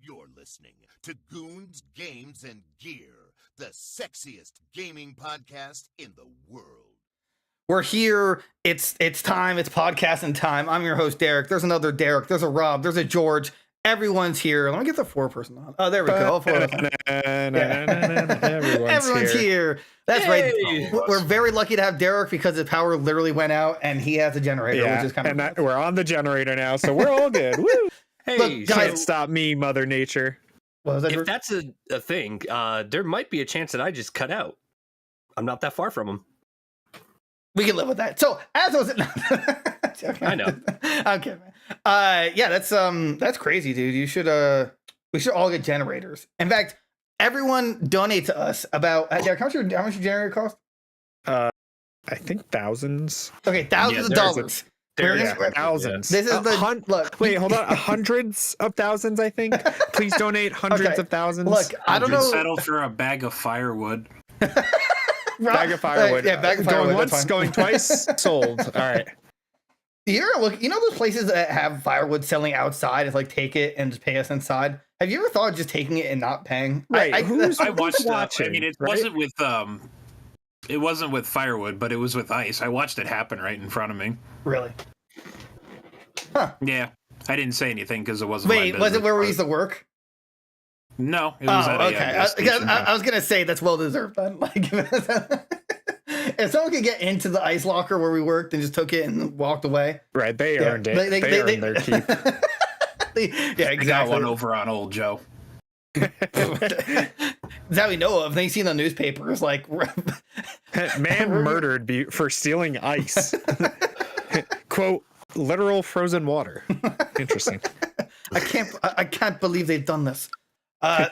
You're listening to Goons, Games, and Gear, the sexiest gaming podcast in the world. We're here. It's time. It's podcasting time. I'm your host, Derek. There's another Derek. There's a Rob. There's a George. Everyone's here. Let me get the 4-person on. Oh, there we go. Everyone's here. That's Yay. right. We're very lucky to have Derek because his power literally went out and he has a generator, which is kind of we're on the generator now, so we're all good. Woo! Hey, Look, guys, Can't stop me, Mother Nature. what was that, if George? that's a thing, there might be a chance that I just cut out. I'm not that far from him. We can live with that. So as I was, okay. I know. Okay, man. Yeah, that's crazy, dude. You should we should all get generators. In fact, everyone donate to us about Derek, how much your generator cost? I think thousands. Okay, thousands of dollars. Thousands. This is the look. Wait, hold on. Hundreds of thousands, I think. Please donate hundreds of thousands. Look, I don't know. Settle for a bag of firewood. Bag of firewood. Yeah, bag of firewood. Going once, going twice, sold. All right. You know those places that have firewood selling outside? It's like take it and just pay us inside. Have you ever thought of just taking it and not paying? Right. I watched watching? I mean, it right? wasn't with firewood, but it was with ice. I watched it happen right in front of me. Really? Huh. Yeah. I didn't say anything because it wasn't. Wait, was it where we used to work? No, it was at a gas station. I was gonna say that's well deserved. Then, like, if someone could get into the ice locker where we worked and just took it and walked away, right? They earned it. They earned their keep. Yeah, exactly. I got one over on old Joe. That we know of. They seen the newspapers like man murdered for stealing ice. Quote, literal frozen water. Interesting. I can't believe they've done this.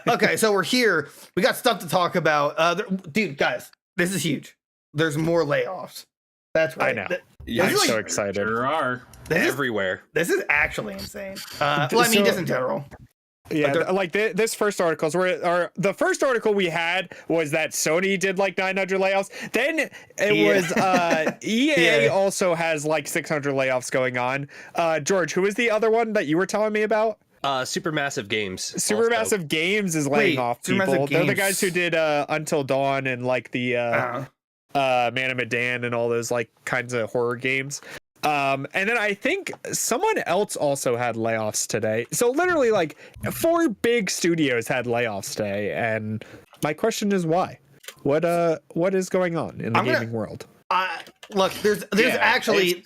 Okay, so we're here. We got stuff to talk about. Dude, guys, this is huge. There's more layoffs. That's right. I know. Yeah, I'm so excited. There are. Everywhere. This is actually insane. Well, I mean, just in general. Yeah, like this first article, the first article we had was that Sony did like 900 layoffs. Then it was EA also has like 600 layoffs going on. George, who was the other one that you were telling me about? Supermassive Games. Supermassive Games is laying off people. They're the guys who did Until Dawn and like the Man of Medan and all those like kinds of horror games. And then I think someone else also had layoffs today. So literally like 4 big studios had layoffs today. And my question is why? What is going on in the gaming world? Look, there's actually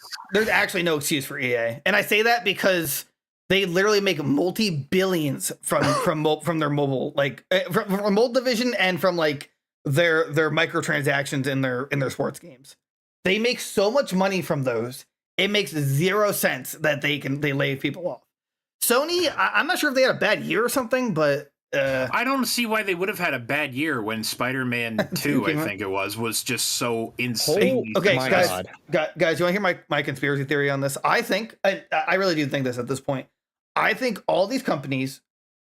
no excuse for EA. And I say that because they literally make multi-billions from their mobile, like from mobile division and from like their microtransactions in their sports games. They make so much money from those. It makes 0 sense that they lay people off. Sony, I'm not sure if they had a bad year or something, but I don't see why they would have had a bad year when Spider-Man 2, I think it was just so insane. Okay, guys, you want to hear my conspiracy theory on this? I think I really do think this at this point. I think all these companies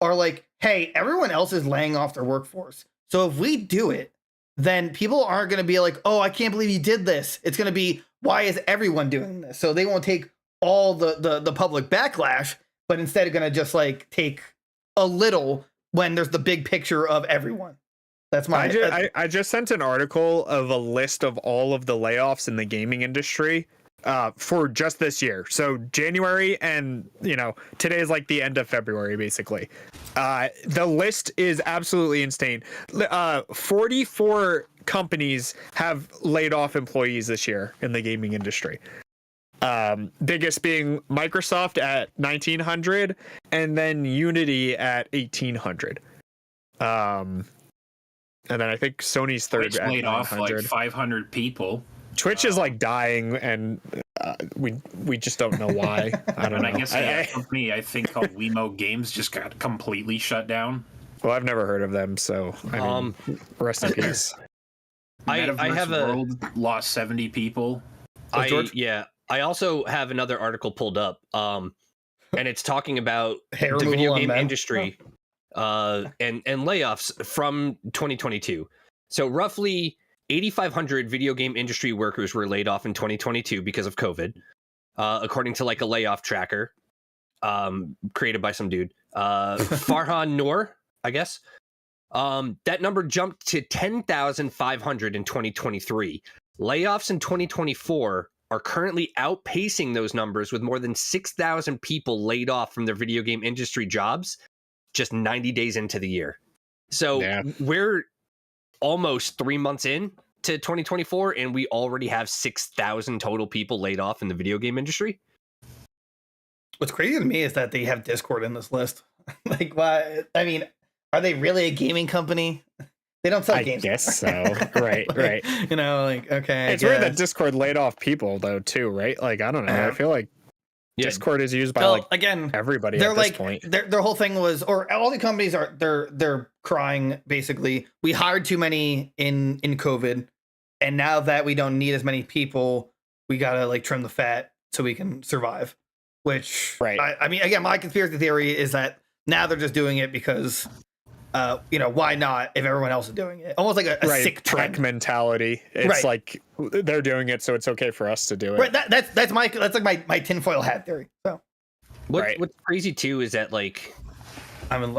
are like, hey, everyone else is laying off their workforce. So if we do it, then people aren't going to be like, oh, I can't believe you did this. It's going to be, why is everyone doing this? So they won't take all the public backlash, but instead are going to just like take a little when there's the big picture of everyone. That's my. I just sent an article of a list of all of the layoffs in the gaming industry for just this year. So January and today is like the end of February basically. The list is absolutely insane. 44 companies have laid off employees this year in the gaming industry. Biggest being Microsoft at 1,900 and then Unity at 1,800. And then I think Sony's third Twitch at laid off 900. like 500 people. Twitch is like dying, and we just don't know why. I don't know. I guess a company I think called Wemo Games just got completely shut down. Well, I've never heard of them, so I mean, rest in peace. I have World lost 70 people. I also have another article pulled up, and it's talking about Hair the video removal game on men. industry and layoffs from 2022. So roughly 8,500 video game industry workers were laid off in 2022 because of COVID, according to like a layoff tracker. created by some dude, Farhan Noor, I guess. That number jumped to 10,500 in 2023. Layoffs in 2024 are currently outpacing those numbers, with more than 6,000 people laid off from their video game industry jobs just 90 days into the year. So we're almost 3 months in to 2024, and we already have 6,000 total people laid off in the video game industry. What's crazy to me is that they have Discord in this list. Like, why? I mean, are they really a gaming company? They don't sell games. I guess so. Right, like, right. You know, like, okay. It's weird that Discord laid off people though, too, right? Like, I don't know. I feel like Discord is used by again, everybody they're at like, this point. Their whole thing was, or all the companies are, they're crying basically. We hired too many in COVID, and now that we don't need as many people, we gotta like trim the fat so we can survive. Which, right? I mean, again, my conspiracy theory is that now they're just doing it because, you know, why not if everyone else is doing it? Almost like a sick trend mentality. It's like they're doing it, so it's okay for us to do it. Right. That's like my tinfoil hat theory. So, what's crazy too is that like, I'm in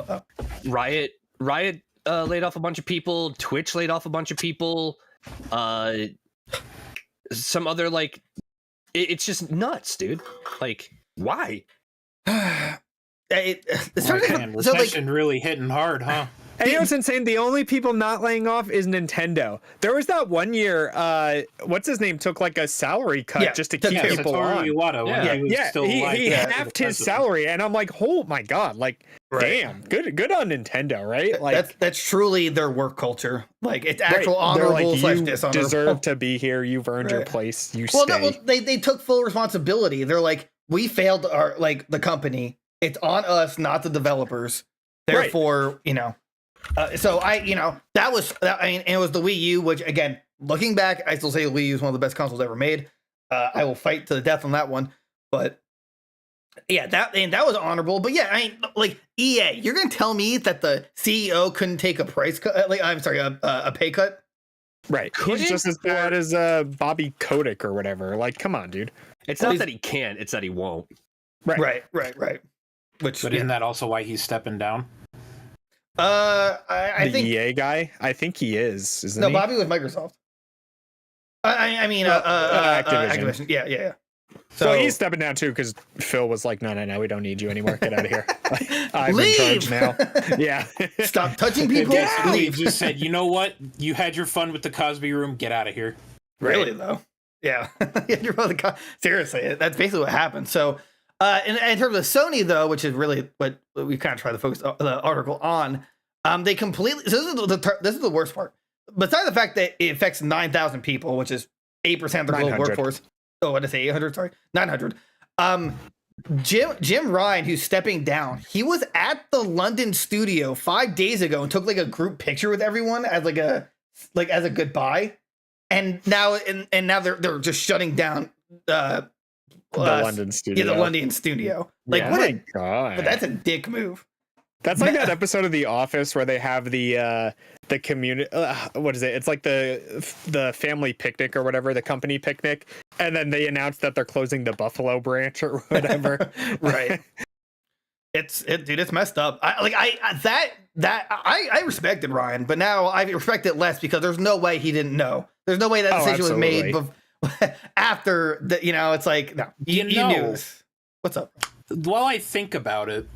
Riot laid off a bunch of people. Twitch laid off a bunch of people. Some other like, it's just nuts, dude. Like, why? Recession really hitting hard, huh? And you know what's insane? The only people not laying off is Nintendo. There was that one year, what's his name took like a salary cut just to keep people on. He halved his salary, and I'm like, oh my god, like, damn, good on Nintendo, right? Like that's truly their work culture. Like, it's actual honorable / dishonorable. You deserve to be here. You've earned your place. You stay. No, they took full responsibility. They're like, we failed the company. It's on us, not the developers. Therefore, you know. So that was, I mean, it was the Wii U, which again, looking back, I still say the Wii U is one of the best consoles ever made. I will fight to the death on that one, but yeah, that was honorable. But yeah, I mean, like EA, you're gonna tell me that the CEO couldn't take a price cut? Like, I'm sorry, a pay cut? Right, he's just as bad as Bobby Kotick or whatever. Like, come on, dude. It's not that he can't; it's that he won't. Right. But isn't that also why he's stepping down? I think EA guy. I think he is. Isn't he? No, Bobby was Microsoft. I mean, Activision. Yeah. So he's stepping down too because Phil was like, no, we don't need you anymore. Get out of here. I'm Leave! in charge now. Yeah. Stop touching people. Leave. Just said, you know what? You had your fun with the Cosby Room. Get out of here. Really though? Yeah. Seriously, that's basically what happened. So. In terms of Sony, though, which is really what we kind of try to focus the article on, they completely. So this is the worst part. Besides the fact that it affects 9,000 people, which is 8% of the global workforce. Oh, what did I say? 800? Sorry, 900. Jim Ryan, who's stepping down, he was at the London studio 5 days ago and took like a group picture with everyone as as a goodbye, and now they're just shutting down. The London studio. Yeah, the London studio. Like, yeah, what a god! But that's a dick move. That's like that episode of The Office where they have the community. What is it? It's like the family picnic or whatever, the company picnic, and then they announce that they're closing the Buffalo branch or whatever. Right. Dude, it's messed up. I respected Ryan, but now I respect it less because there's no way he didn't know. There's no way that decision was made after the, it's like, no, you knew this. What's up? While I think about it,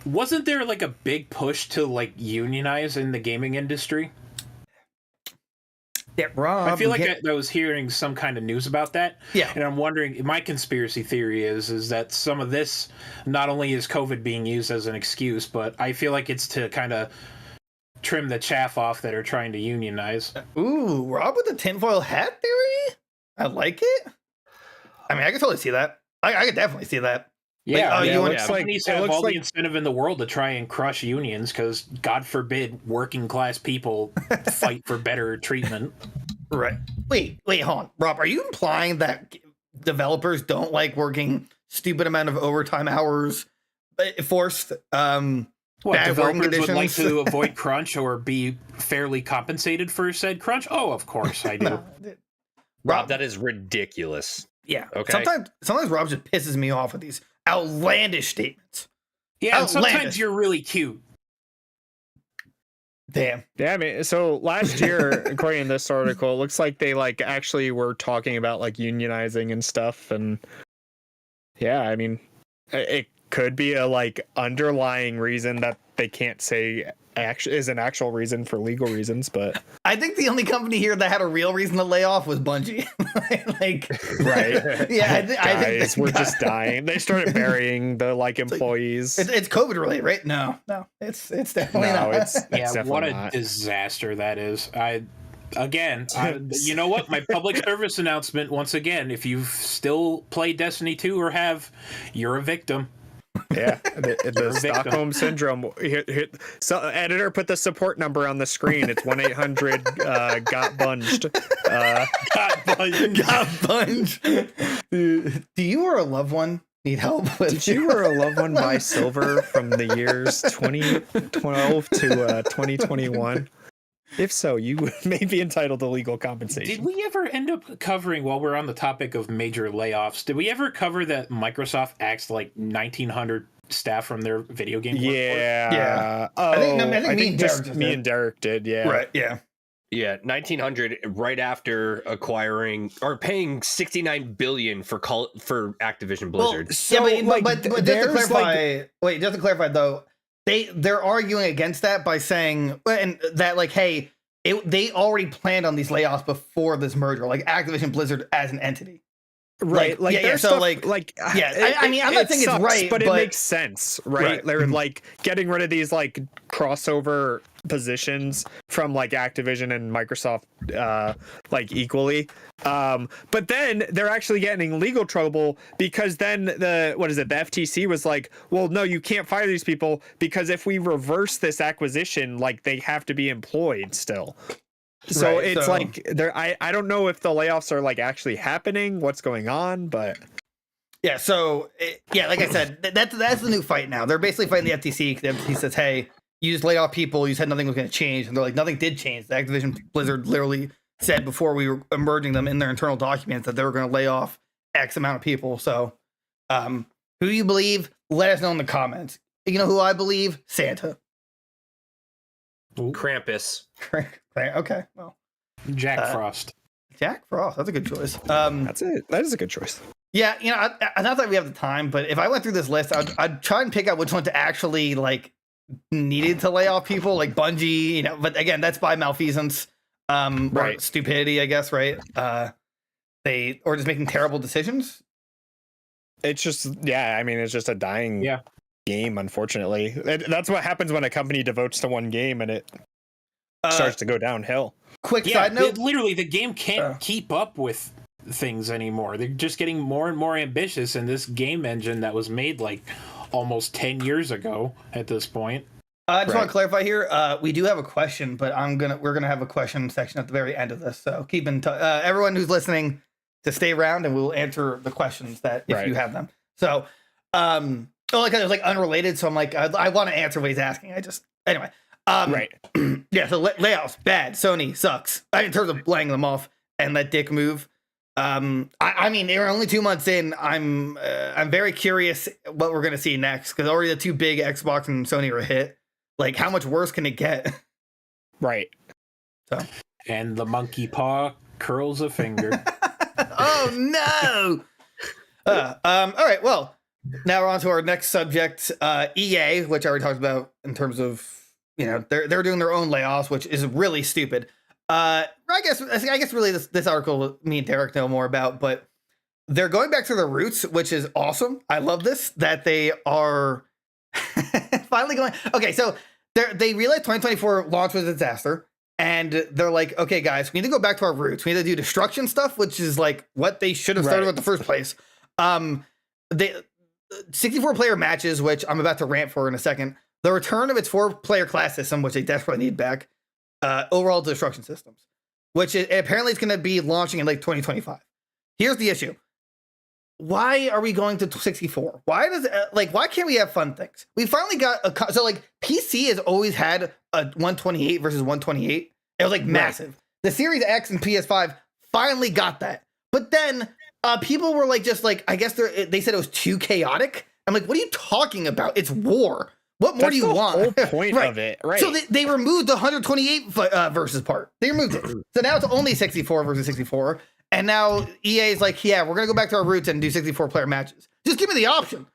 wasn't there like a big push to like unionize in the gaming industry? Yeah, Rob. I feel like I was hearing some kind of news about that. Yeah. And I'm wondering, my conspiracy theory is that some of this, not only is COVID being used as an excuse, but I feel like it's to kind of trim the chaff off that are trying to unionize. Ooh, Rob with the tinfoil hat theory? I like it. I mean, I can totally see that. I could definitely see that. Yeah, companies have all the incentive in the world to try and crush unions because, God forbid, working class people fight for better treatment. Right. Wait, hold on. Rob, are you implying that developers don't like working stupid amount of overtime hours forced? What, developers would like to avoid crunch or be fairly compensated for said crunch? Oh, of course I do. No, Rob, that is ridiculous. Yeah. Okay. Sometimes Rob just pisses me off with these outlandish statements. Yeah, and sometimes you're really cute. Damn. Yeah, I mean, so last year, according to this article, it looks like they like actually were talking about like unionizing and stuff, and yeah, I mean, it could be a like underlying reason that they can't say is an actual reason for legal reasons, but I think the only company here that had a real reason to lay off was Bungie. Like, right? Yeah, I think we're just dying. They started burying the like employees. It's COVID related, right? No, it's definitely not. It's What a not. disaster that is. You know what? My public service announcement once again: if you still play Destiny 2 or have, you're a victim. Yeah, the Stockholm syndrome. So, editor, put the support number on the screen. It's 1-800 got bunged. Got bunged. Do you or a loved one need help with? Did you or a loved one buy silver from the years 2012 to 2021? If so, you may be entitled to legal compensation. Did we ever end up covering, while we're on the topic of major layoffs, did we ever cover that Microsoft axed like 1,900 staff from their video game workforce? Yeah. Oh, I think me and Derek did. Yeah. Right. Yeah. Yeah, 1900 right after acquiring or paying 69 billion for Activision Blizzard. Well, so, yeah, but just to clarify, just to clarify though, they're arguing against that by saying and that like, hey, they already planned on these layoffs before this merger, like Activision Blizzard as an entity. Right, I'm not saying it's right, but it makes sense, right? They're like getting rid of these like crossover positions from like Activision and Microsoft like equally, but then they're actually getting in legal trouble because then the FTC was like, well, no, you can't fire these people because if we reverse this acquisition, like they have to be employed still. So it's like I don't know if the layoffs are like actually happening, what's going on, but yeah. So like I said, that's the new fight now. They're basically fighting the FTC. The FTC says, hey, you just laid off people. You said nothing was going to change, and they're like, nothing did change. The Activision Blizzard literally said before we were merging them in their internal documents that they were going to lay off X amount of people. So, who do you believe? Let us know in the comments. You know who I believe? Santa. Krampus. Okay, well, Jack Frost. Jack Frost. That's a good choice. that's it. That is a good choice. Yeah, not that we have the time, but if I went through this list, I'd try and pick out which one to actually like needed to lay off people, like Bungie. But again, that's by malfeasance, or stupidity, I guess. Right? They or just making terrible decisions. It's just it's just a dying game, unfortunately. That's what happens when a company devotes to one game and it starts to go downhill. Quick side note: literally, the game can't keep up with things anymore. They're just getting more and more ambitious, and this game engine that was made like almost 10 years ago at this point. I just want to clarify here. We do have a question, but we're gonna have a question section at the very end of this. So keep in touch, everyone who's listening, to stay around, and we'll answer the questions that if you have them. So, it was like unrelated. So I'm like, I want to answer what he's asking. Anyway. Yeah. So layoffs bad. Sony sucks. In terms of laying them off and that dick move. I mean, they're only 2 months in. I'm very curious what we're gonna see next because already the two big Xbox and Sony are a hit. Like, how much worse can it get? Right. So. And the monkey paw curls a finger. Oh no. All right. Well, now we're on to our next subject. EA, which I already talked about in terms of they're doing their own layoffs, which is really stupid. I guess really this article me and Derek know more about, but they're going back to their roots, which is awesome. I love this that they are finally going. Okay, so they realized 2024 launch was a disaster, and they're like, okay, guys, we need to go back to our roots. We need to do destruction stuff, which is like what they should have started with in the first place. They 64 player matches, which I'm about to rant for in a second. The return of its 4-player class system, which they desperately need back. Overall destruction systems, which apparently it's going to be launching in like 2025. Here's the issue. Why are we going to 64? Why can't we have fun things? We finally got PC has always had a 128 versus 128. It was like massive. The Series X and PS5 finally got that. But then people were like, I guess they said it was too chaotic. I'm like, what are you talking about? It's war. What more do you want? Whole point right. of it, right? So they removed the 128 versus part. They removed it. So now it's only 64 versus 64. And now EA is like, yeah, we're gonna go back to our roots and do 64 player matches. Just give me the option.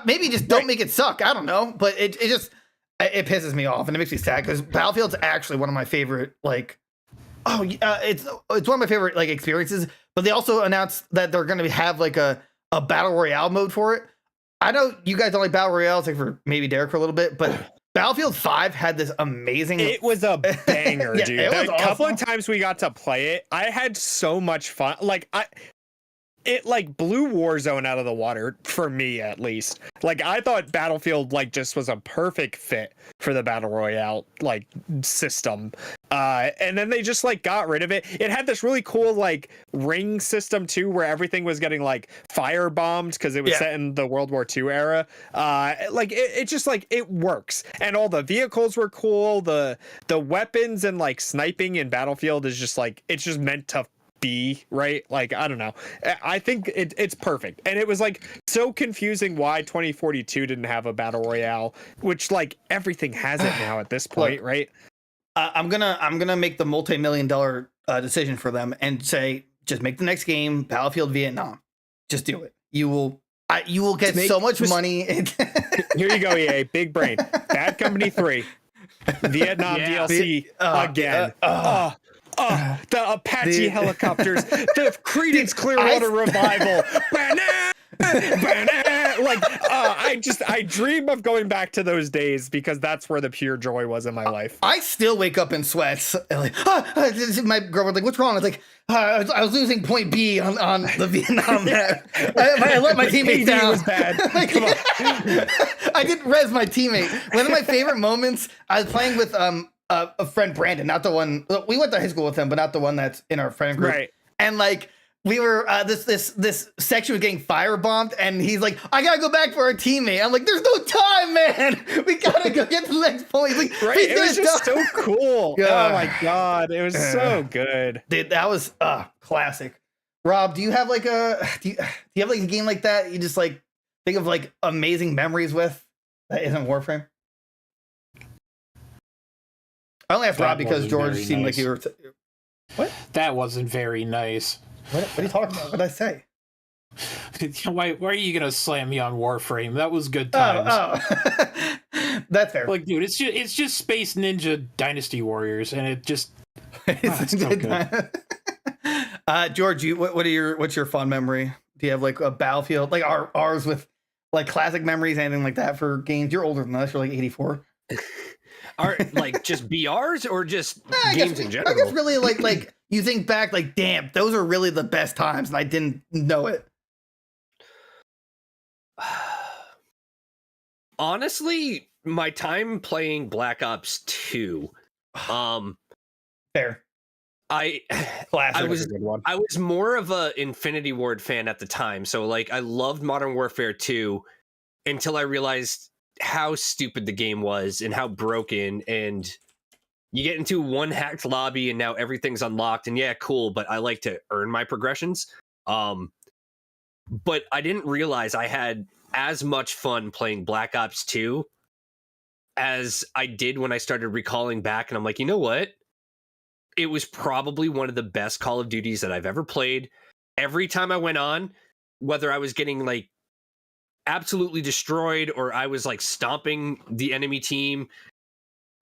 Maybe just don't make it suck. I don't know, but it it pisses me off and it makes me sad because Battlefield's actually one of my favorite it's one of my favorite like experiences. But they also announced that they're gonna have like a battle royale mode for it. I know you guys don't like battle royales, like for maybe Derek for a little bit, but Battlefield 5 had this amazing. It was a banger, dude. A couple of times we got to play it, I had so much fun. It like blew Warzone out of the water for me, at least. Like I thought Battlefield like just was a perfect fit for the battle royale like system. And then they just like got rid of it. It had this really cool like ring system too, where everything was getting like firebombed because it was set in the World War II era. It just like it works, and all the vehicles were cool. The weapons and like sniping in Battlefield is just like it's just meant to be right. Like I don't know, I think it's perfect. And it was like so confusing why 2042 didn't have a battle royale, which like everything has it now at this point. Look, right, I'm gonna make the multi-million-dollar decision for them and say just make the next game Battlefield Vietnam. Just do it. You will get so much money. Here you go, EA, big brain. Bad Company 3 Vietnam DLC again. The Apache helicopters, the Creedence Clearwater Revival. I dream of going back to those days because that's where the pure joy was in my life. I still wake up in sweats. Like, my girl was like, "What's wrong?" I was like, "I was losing point B on the Vietnam map. I let my teammate down. Was bad. Come on. I didn't res my teammate. One of my favorite moments. I was playing with a friend Brandon, not the one we went to high school with him, but not the one that's in our friend group. Right. And like we were this section was getting firebombed, and he's like, "I gotta go back for our teammate." I'm like, "There's no time, man. We gotta go get to the next point." He's like, right. It was just so cool. Oh my god, it was so good, dude. That was classic. Rob, do you have like a game like that you just like think of like amazing memories with that isn't Warframe? I only asked Rob because George seemed like you were. What? That wasn't very nice. What are you talking about? What did I say? Why are you gonna slam me on Warframe? That was good times. Oh. That's fair. Like, dude, it's just Space Ninja Dynasty Warriors, and it just it's so good. George, what's your fond memory? Do you have like a Battlefield like ours with like classic memories, anything like that for games? You're older than us. You're like 84. Are like just BRs or just games in general? I guess really like you think back like, damn, those are really the best times, and I didn't know it. Honestly, my time playing Black Ops 2. Fair. I was more of a Infinity Ward fan at the time, so like I loved Modern Warfare 2 until I realized how stupid the game was and how broken, and you get into one hacked lobby and now everything's unlocked, and yeah, cool, but I like to earn my progressions. But I didn't realize I had as much fun playing Black Ops 2 as I did when I started recalling back, and I'm like, you know what? It was probably one of the best Call of Duties that I've ever played. Every time I went on, whether I was getting like absolutely destroyed or I was like stomping the enemy team,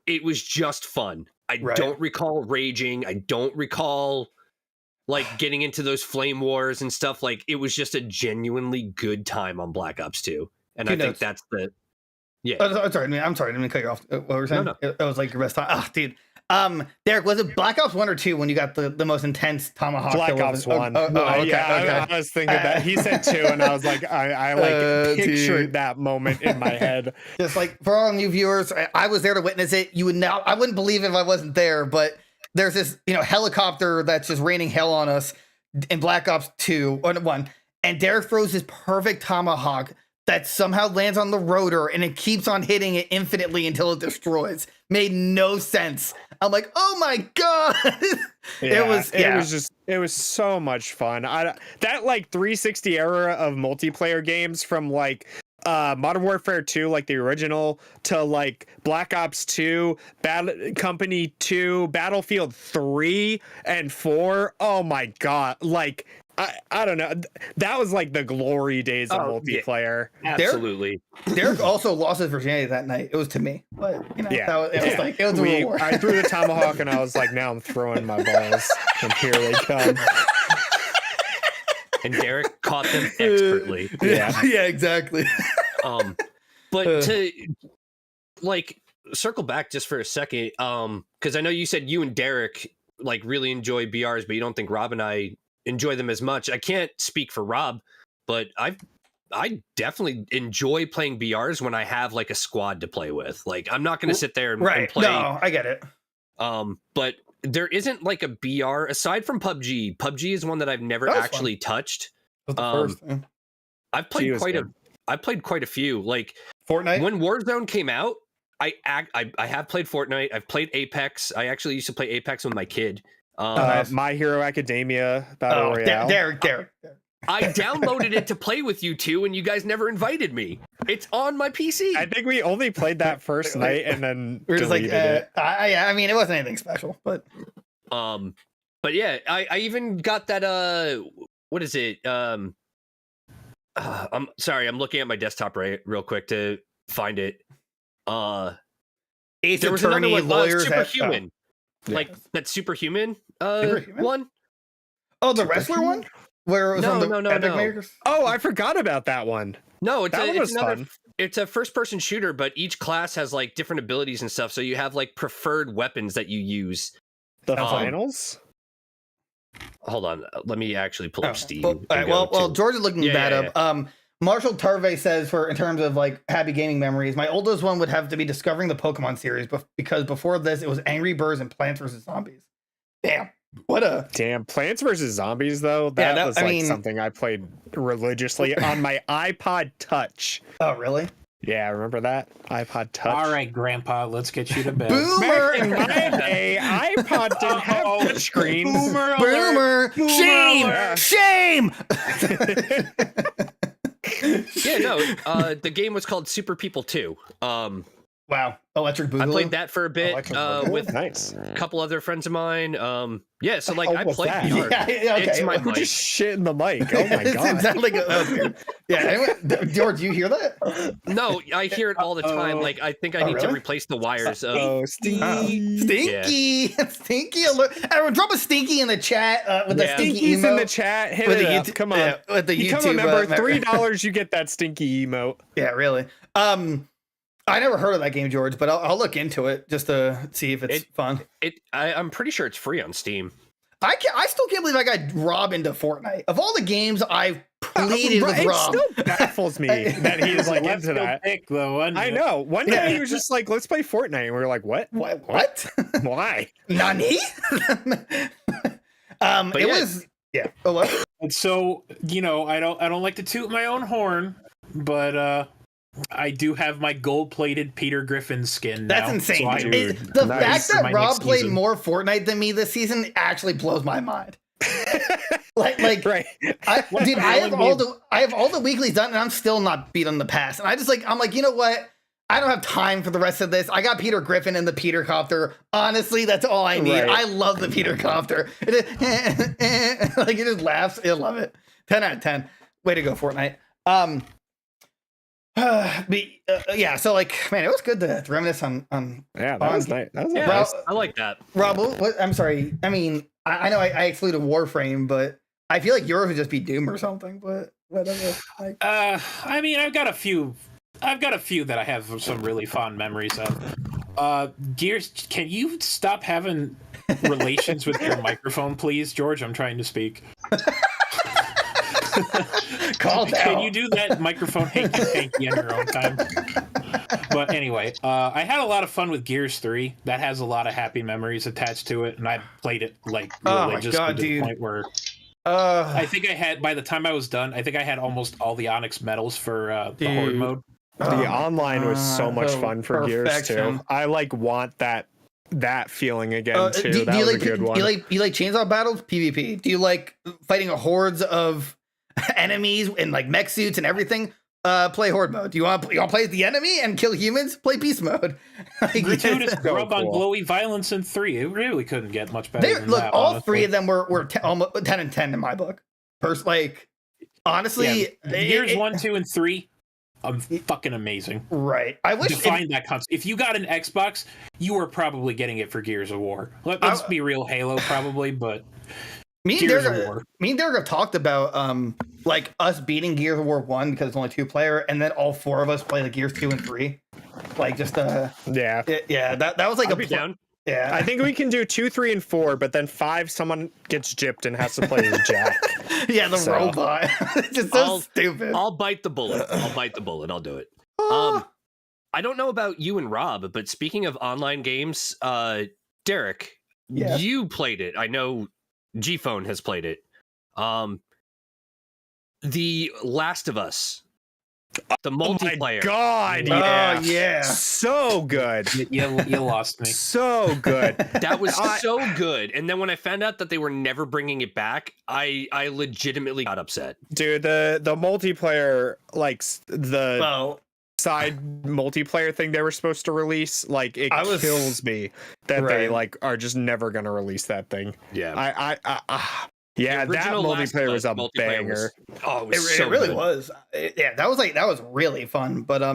it was just fun. I don't recall raging. I don't recall like getting into those flame wars and stuff. Like it was just a genuinely good time on Black Ops 2. And I think that's the I'm sorry, I didn't cut you off. What were you saying? No. It was like your best time. Oh, dude. Derek, was it Black Ops 1 or 2 when you got the most intense tomahawk? Black Ops 1. Okay. I was thinking that. He said 2, and I was like, I pictured that moment in my head. Just like for all new viewers, I was there to witness it. I wouldn't believe if I wasn't there, but there's this helicopter that's just raining hell on us in Black Ops 2 or 1, and Derek throws this perfect tomahawk that somehow lands on the rotor and it keeps on hitting it infinitely until it destroys. Made no sense. I'm like, oh my god. It was so much fun. That like 360 era of multiplayer games from like Modern Warfare 2, like the original, to like Black Ops 2, Bad Company 2, Battlefield 3 and 4. Oh my god, like I don't know. That was like the glory days of multiplayer. Yeah. Absolutely. Derek also lost his virginity that night. It was to me, but you know, it was like it was a war. I threw the tomahawk and I was like, now I'm throwing my balls, and here they come. And Derek caught them expertly. Yeah, exactly. But to like circle back just for a second, because I know you said you and Derek like really enjoy BRs, but you don't think Rob and I enjoy them as much. I can't speak for Rob, but I definitely enjoy playing BRs when I have like a squad to play with. Like I'm not going to sit there and play. No, I get it. But there isn't like a BR aside from PUBG. PUBG is one that I've never actually touched. I've played quite a few. Like Fortnite. When Warzone came out, I have played Fortnite. I've played Apex. I actually used to play Apex with my kid. My Hero Academia Battle Royale. Derek. I downloaded it to play with you two, and you guys never invited me. It's on my PC. I think we only played that first night, and then we're just like, it. I mean, it wasn't anything special, but yeah, I even got that. What is it? I'm sorry, I'm looking at my desktop real quick to find it. Ace there was Attorney, another one, lawyers, Superhuman. Like that Superhuman, one. Oh, the wrestler one? Where it was on the Epic Makers? Oh, I forgot about that one. No, it's fun. It's a first-person shooter, but each class has like different abilities and stuff. So you have like preferred weapons that you use. The finals. Hold on, let me actually pull up Steam. Well, George is looking that up. Marshall Tarvey says, in terms of like happy gaming memories, my oldest one would have to be discovering the Pokemon series, because before this, it was Angry Birds and Plants vs. Zombies. Damn. Plants vs. Zombies, though. That was something I played religiously on my iPod Touch. Oh, really? Yeah, remember that? iPod Touch. All right, Grandpa, let's get you to bed. Boomer! In my day, iPod didn't have touch screens. Boomer! Shame! Yeah, no. The game was called Super People 2. Wow, Electric Boogaloo. I played that for a bit with a couple other friends of mine. Yeah, so like I played VR. Yeah, okay. It's my mic. Just shit in the mic. Oh my god. It sounded like anyway, George, you hear that? No, I hear it all the time. Like I think I need to replace the wires. Stinky alert! Everyone, drop a stinky in the chat with the stinky emote. In the chat. Hit it up. Come on. With the YouTube. Become a member. $3, you get that stinky emote. Yeah, really. I never heard of that game, George, but I'll look into it just to see if it's fun. I'm pretty sure it's free on Steam. I still can't believe I got Rob into Fortnite. Of all the games I've pleaded with Rob, it still baffles me that he's like into that. I know. One day he was just like, "Let's play Fortnite," and we were like, "What? What? Why? Nani?" Was. Oh, what? And so I don't like to toot my own horn, but I do have my gold-plated Peter Griffin skin. That's insane. The fact that Rob played more Fortnite than me this season actually blows my mind. like right. I have all the weeklies done, and I'm still not beating the pass. And I'm like, you know what? I don't have time for the rest of this. I got Peter Griffin in the Peter Copter. Honestly, that's all I need. Right. I love the Peter Copter. Like it just laughs. I love it. 10 out of 10. Way to go, Fortnite. So like, man, it was good to reminisce on that was nice. I like that. Rob, I'm sorry. I mean, I know I excluded Warframe, but I feel like yours would just be Doom or something. But whatever. I mean, I've got a few that I have some really fond memories of. Gears, can you stop having relations with your microphone, please, George? I'm trying to speak. Can you do that microphone hanky in your own time? But anyway, I had a lot of fun with Gears 3. That has a lot of happy memories attached to it, and I played it like religiously to the point where I think I had, by the time I was done, I think I had almost all the Onyx medals for the Horde mode. The online was so much fun for Gears too. I want that feeling again too. That was a good one. You like chainsaw battles? PvP. Do you like fighting hordes of enemies in like mech suits and everything? play horde mode. You want to play as the enemy and kill humans? Play peace mode. Like, Gratuitous so rub on glowy violence in 3. It really couldn't get much better than that. All honestly. 3 of them were almost 10 and 10 in my book. Honestly, Gears 1, 2, and 3, fucking amazing. Right. I wish define that concept. If you got an Xbox, you were probably getting it for Gears of War. Let's be real, Halo probably, but me and Derek have talked about like us beating Gears of War 1 because it's only 2-player, and then all 4 of us play the Gears 2 and 3. Like just that was like I'll be down. Yeah, I think we can do 2, 3, and 4, but then 5, someone gets gypped and has to play as Jack. Yeah, the robot. It's just so stupid. I'll bite the bullet. I'll do it. I don't know about you and Rob, but speaking of online games, Derek, you played it. I know G-Phone has played it. The Last of Us. The multiplayer. Oh my God, yeah. Oh, yeah. So good. You lost me. So good. That was so good. And then when I found out that they were never bringing it back, I legitimately got upset. Dude, the multiplayer, like side multiplayer thing they were supposed to release, like kills me that they like are just never gonna release that thing. Yeah. Yeah, that multiplayer was a banger. It really was. Yeah, that was really fun. But we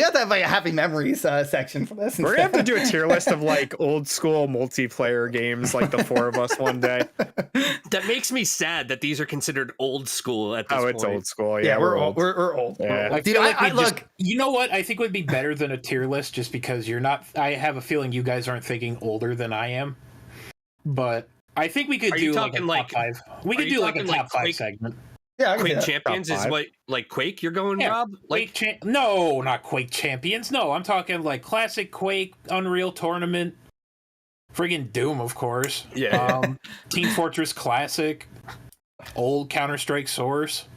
have to have like a happy memories section for this. We're gonna have to do a tier list of like old school multiplayer games, like the 4 of us one day. That makes me sad that these are considered old school at this point. It's old school. Yeah, we're old. We're old. Yeah. Look. You know what? I think would be better than a tier list, just because you're not. I have a feeling you guys aren't thinking older than I am. But I think we could do like a top 5. We could do like a top 5 segment. Yeah, Quake Champions is what, like Quake you're going, Rob? Like no, not Quake Champions. No, I'm talking like classic Quake, Unreal Tournament, friggin' Doom, of course. Yeah. Team Fortress Classic, old Counter-Strike Source.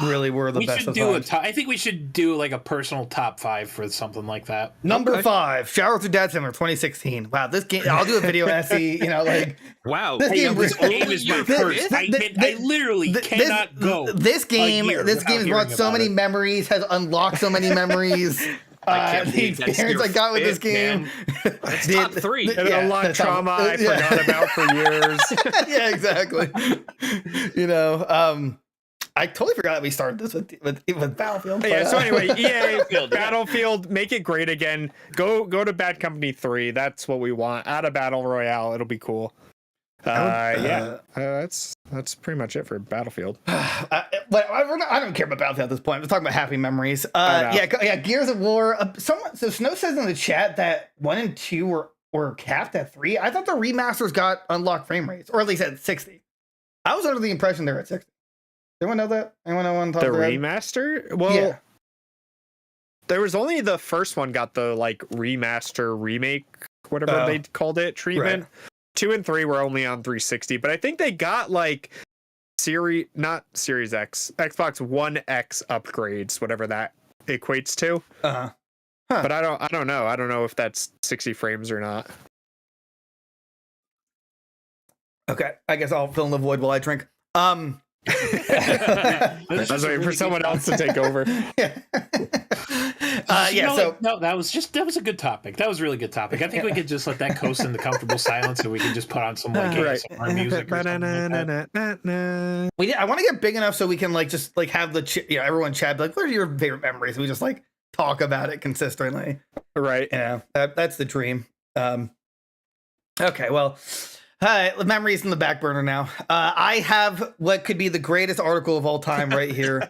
Really were the best of times. I think we should do like a personal top 5 for something like that. Number 5, Shower Through Dad Simmer 2016. Wow, this game, I'll do a video and see, wow. This game is my first. I literally cannot go. This game has brought so many memories, has unlocked so many memories. The experience I got with this game. That's top 3. It unlocked trauma I forgot about for years. Yeah, exactly. I totally forgot that we started this with Battlefield. Yeah. So anyway, EA Battlefield, make it great again. Go to Bad Company 3. That's what we want. Add a battle royale. It'll be cool. That's pretty much it for Battlefield. But I don't care about Battlefield at this point. I'm just talking about happy memories. Gears of War. So Snow says in the chat that 1 and 2 were capped at 3. I thought the remasters got unlocked frame rates, or at least at 60. I was under the impression they were at 60. Anyone know that? Anyone know on top of that? The remaster? Well, there was only the first one got the like remaster remake, whatever they called it, treatment. Right. 2 and 3 were only on 360, but I think they got like not Series X, Xbox One X upgrades, whatever that equates to. But I don't know. I don't know if that's 60 frames or not. Okay, I guess I'll fill in the void while I drink. I was waiting for someone else to take over. That was a good topic. That was a really good topic. I think we could just let that coast in the comfortable silence, and we can just put on some like ASMR music. Or I want to get big enough so we can like just like have the everyone chat like, what are your favorite memories? We just like talk about it consistently. Right. Yeah, that's the dream. Okay, well. Hi, memories in the back burner now. I have what could be the greatest article of all time right here.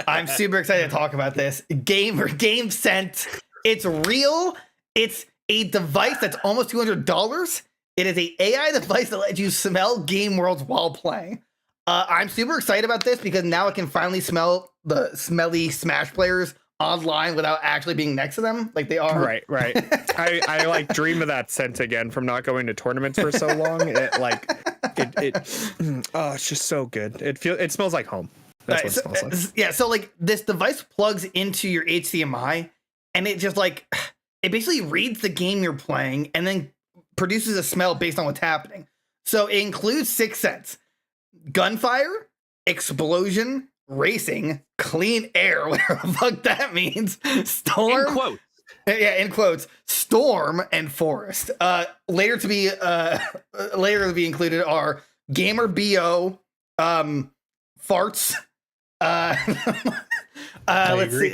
I'm super excited to talk about this. GameScent. It's real. It's a device that's almost $200. It is an AI device that lets you smell game worlds while playing. I'm super excited about this because now I can finally smell the smelly Smash players online without actually being next to them like they are. Right. I like dream of that scent again from not going to tournaments for so long. It's just so good. It smells like home. That's what it smells like. Yeah, so like this device plugs into your HDMI and it just like it basically reads the game you're playing and then produces a smell based on what's happening. So it includes 6 scents. gunfire, explosion, racing, clean air, whatever the fuck that means, storm. In quotes. Yeah, in quotes, storm and forest. Later to be included are gamer BO, farts. Let's see.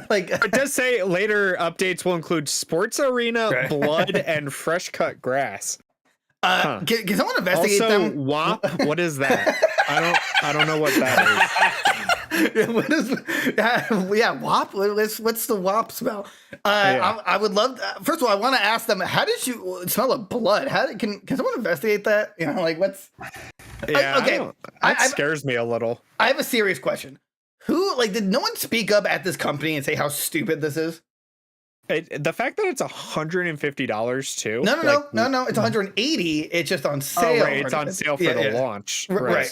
Like it does say later updates will include sports arena, blood, and fresh cut grass. Can someone investigate also, them? WAP, what is that? I don't know what that is. What is WAP? What's the WAP smell? I would love. First of all, I want to ask them. How did you smell of blood? Can someone investigate that? You know, like what's? Yeah, okay. That scares me a little. I have a serious question. Did no one speak up at this company and say how stupid this is? The fact that it's $150 too. No. It's 180. It's just on sale. Oh, right. It's on sale for the launch. Right.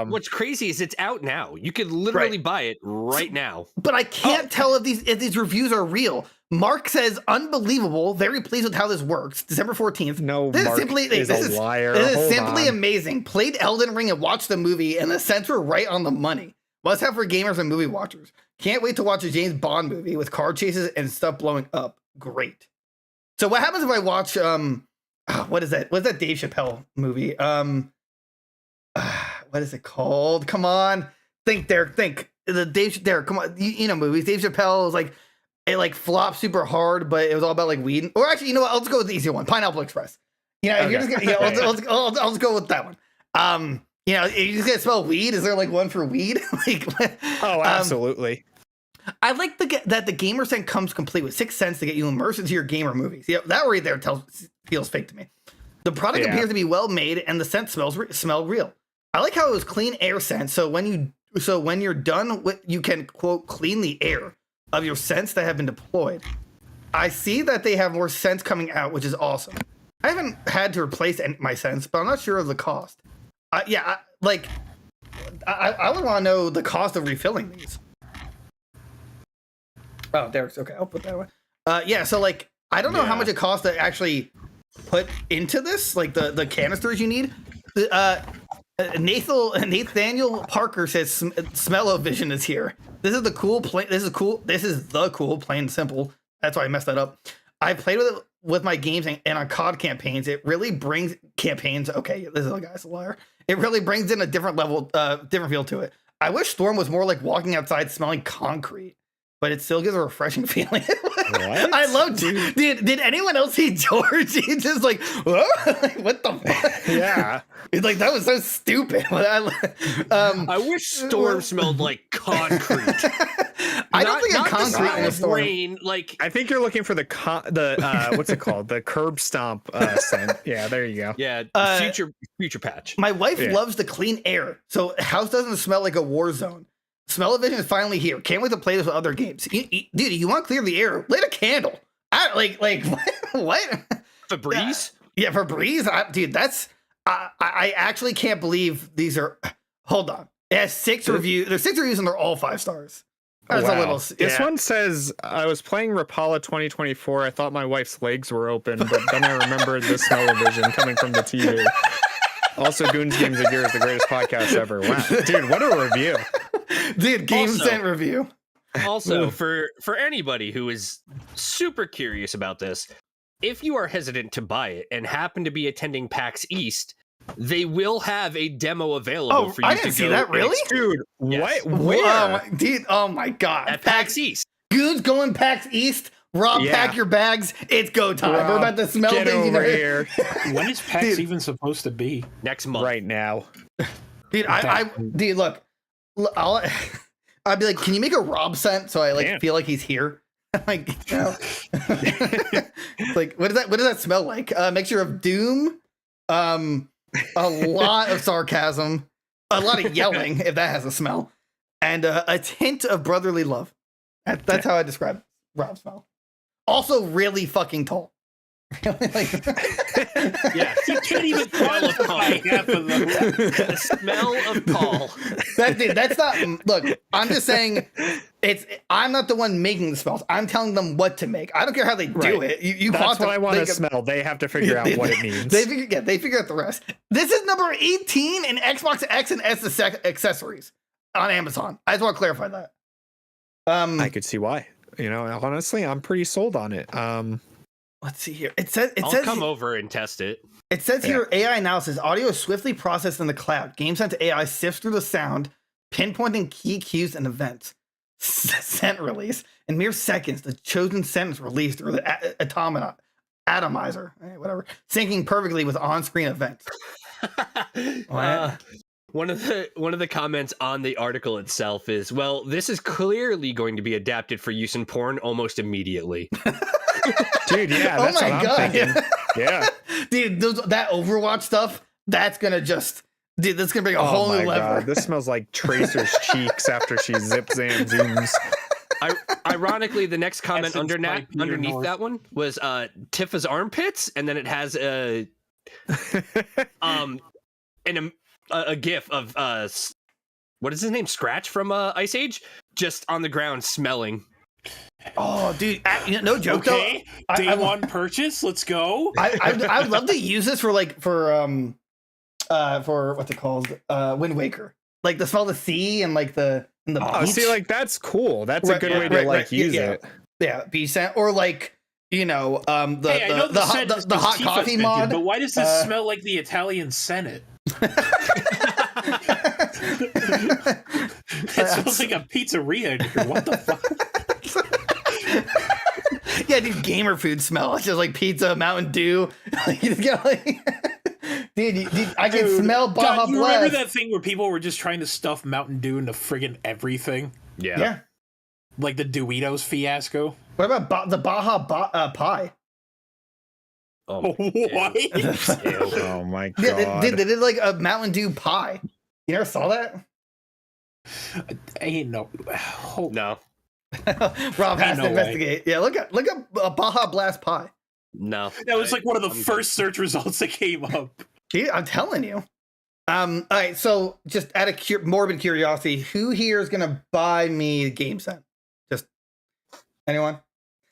What's crazy is it's out now. You could literally buy it right now. But I can't tell if these reviews are real. Mark says, unbelievable. Very pleased with how this works. December 14th. No, this Mark is a liar. This is simply amazing. Played Elden Ring and watched the movie, and the scents were right on the money. Must have for gamers and movie watchers. Can't wait to watch a James Bond movie with car chases and stuff blowing up. Great. So what happens if I watch what is that? What's that Dave Chappelle movie? What is it called? Come on. Think. The Dave Derek, come on. You know movies. Dave Chappelle is like it like flopped super hard, but it was all about like weed. Or actually, you know what? I'll just go with the easier one. Pineapple Express. You know, if you're just gonna, I'll just go with that one. You know, if you're just gonna spell weed, is there like one for weed? Absolutely. I like that the GamerScent comes complete with 6 cents to get you immersed into your gamer movies. Yeah, that right there feels fake to me. The product appears to be well made, and the scent smell real. I like how it was clean air scent. So when you're done with, you can quote clean the air of your scents that have been deployed. I see that they have more scents coming out, which is awesome. I haven't had to replace my scents, but I'm not sure of the cost. I would want to know the cost of refilling these. Oh, Derek's okay. I'll put that away. So like, I don't know how much it costs to actually put into this, like the canisters you need. Nathaniel Parker says Smell-O-Vision is here. This is the cool plain. This is the cool plain and simple. That's why I messed that up. I played with it with my games and on COD campaigns. It really brings campaigns. Okay, this is a guy's a liar. It really brings in a different level, different feel to it. I wish Storm was more like walking outside smelling concrete, but it still gives a refreshing feeling. I love, dude. Did anyone else see George? He's just like, what the fuck? Yeah. It's like, that was so stupid. I wish Storm smelled like concrete. I don't think a concrete in a storm. Rain, like, I think you're looking for the what's it called? The curb stomp scent. Yeah, there you go. Yeah, future patch. My wife loves the clean air, so house doesn't smell like a war zone. Smell-O-Vision is finally here. Can't wait to play this with other games. Dude, you want to clear the air? Light a candle. What? Febreze? Yeah, Febreze? Dude, that's... I actually can't believe these are... Hold on. It has 6 reviews. There's 6 reviews and they're all 5 stars. That's a little... This one says, I was playing Rapala 2024. I thought my wife's legs were open, but then I remembered the Smell-O-Vision coming from the TV. Also, Goons Games of Gear is the greatest podcast ever. Wow. Dude, what a review. Dude, GameScent review. Also, for anybody who is super curious about this, if you are hesitant to buy it and happen to be attending PAX East, they will have a demo available for you I didn't see that, really? Dude, yes. what? Where? Dude, oh my God. At PAX East. Goons going PAX East. Rob, pack your bags. It's go time. Rob, we're about to smell get things. Over here. When is PAX even supposed to be? Next month. Right now. Dude, dude, look. I'd be like, can you make a Rob scent so I feel like he's here? Like, you know. Like, what does that smell like? A mixture of doom, a lot of sarcasm, a lot of yelling, if that has a smell, and a hint of brotherly love. That's how I describe Rob's smell. Also, really fucking tall. Yeah, You can't even quantify half of them. the smell of Paul. That's not. Look, I'm just saying. I'm not the one making the smells. I'm telling them what to make. I don't care how they do it. That's what I want to smell. They have to figure out what it means. They figure out the rest. This is number 18 in Xbox X and S accessories on Amazon. I just want to clarify that. I could see why. Honestly, I'm pretty sold on it. Let's see here. It says I'll come over and test it. It says here, AI analysis. Audio is swiftly processed in the cloud. GameScent AI sifts through the sound, pinpointing key cues and events. Scent release. In mere seconds, the chosen scent is released through the atomizer, whatever, syncing perfectly with on-screen events. One of the comments on the article itself is, well, this is clearly going to be adapted for use in porn almost immediately. Dude, yeah, that's what I'm thinking. Yeah. Dude, that Overwatch stuff, that's gonna bring a whole new level. God, this smells like Tracer's cheeks after she zips and zooms. Ironically, the next comment underneath that one was Tifa's armpits, and then it has a gif of what is his name? Scratch from Ice Age, just on the ground smelling. Oh, dude! No joke. Okay, though. day one purchase. Let's go. I would love to use this for what's it called? Wind Waker. Like the smell of the sea and like the beach. See, like that's cool. That's a good way to use it. Yeah, beach scent or like the hot coffee mod. But why does this smell like the Italian Senate? It smells like a pizzeria in here. What the fuck? Yeah, dude, gamer food smell. It's just like pizza, Mountain Dew. Dude, I can smell Baja Blast. You remember that thing where people were just trying to stuff Mountain Dew into friggin' everything? Yeah. Like the Doritos fiasco? What about the Baja pie? Oh, what? Oh my god. They did like a Mountain Dew pie. You never saw that? No. No. Rob has to investigate. Yeah, look up a Baja Blast pie. No. That was like one of the first search results that came up. Dude, I'm telling you. All right, so just out of morbid curiosity, who here is gonna buy me GameScent? Just anyone?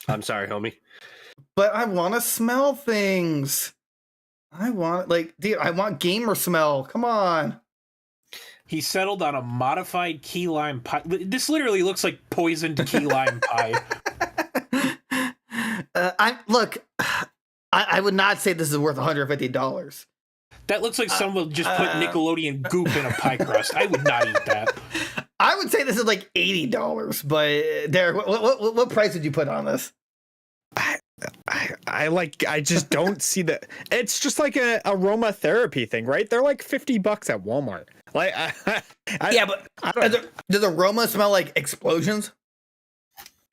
I'm sorry, homie. But I want to smell things. I want gamer smell. Come on. He settled on a modified key lime pie. This literally looks like poisoned key lime pie. I would not say this is worth $150. That looks like someone just put Nickelodeon goop in a pie crust. I would not eat that. I would say this is like $80, but Derek, what price would you put on this? I just don't see that. It's just like a aromatherapy thing, right? They're like $50 at Walmart. Like, does aroma smell like explosions?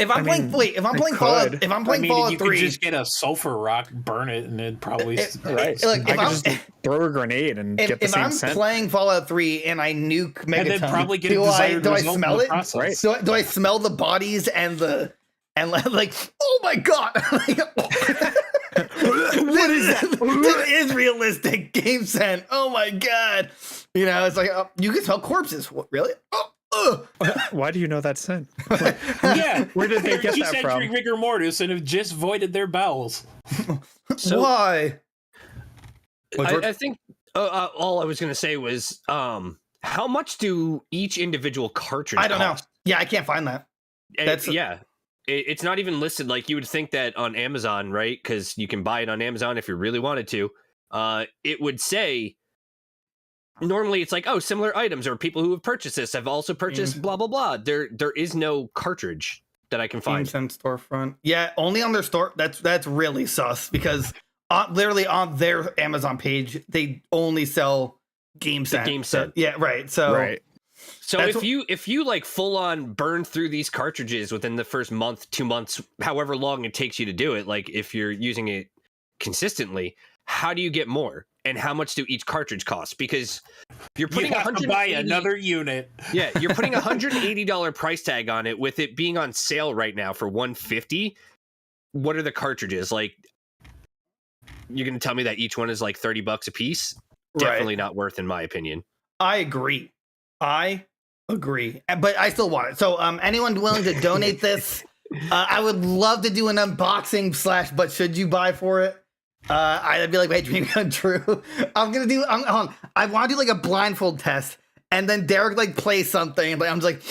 If I'm playing Fallout 3, you could just get a sulfur rock, burn it, and it'd probably right. I could just throw a grenade and get the same scent. If I'm playing Fallout 3 and I nuke Megaton, and then probably get a desired do I result smell in the it? process. Right. Do I smell the bodies and like, oh my god, what is that? This is realistic GameScent. Oh my god, it's like you can smell corpses. What, really? Why do you know that scent? Yeah, where did they get that from? Century rigor mortis and have just voided their bowels. So, why? I think all I was going to say was how much do each individual cartridge I don't cost? know. Yeah, I can't find that. It's not even listed. Like you would think that on Amazon, right? Because you can buy it on Amazon if you really wanted to. It would say normally it's like, oh, similar items or people who have purchased this have also purchased blah blah blah. There is no cartridge that I can find. GameScent storefront. Yeah, only on their store. That's really sus because literally on their Amazon page they only sell GameScent. GameScent. Yeah, right. So right. So if you like full on burn through these cartridges within the first month, 2 months, however long it takes you to do it, like if you're using it consistently, how do you get more? And how much do each cartridge cost? Because you're putting buy another unit. Yeah, you're putting $180 price tag on it with it being on sale right now for $150. What are the cartridges? Like you're gonna tell me that each one is like $30 a piece? Definitely not worth, in my opinion. I agree. But I still want it. So anyone willing to donate this? I would love to do an unboxing / but should you buy for it? I'd be like, my dream come true. I want to do like a blindfold test, and then Derek like plays something, but I'm just like,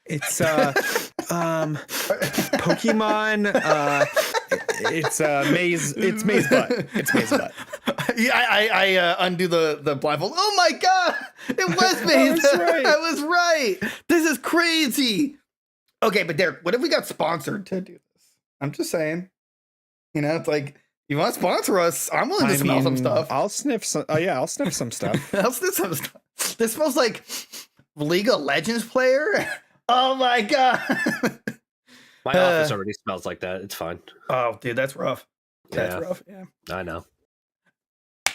it's Pokemon. It's Maze Butt. It's Maze Butt. Yeah, I undo the blindfold. Oh my god, it was Maze. I was right. This is crazy. Okay, but Derek, what if we got sponsored to do this? I'm just saying. You know, it's like, you want to sponsor us? I'm willing to smell some stuff. I'll sniff some. Oh yeah, I'll sniff some stuff. I'll sniff some stuff. This smells like League of Legends player. Oh my god. My office already smells like that. It's fine. Oh, dude, that's rough. That's rough. Yeah, I know.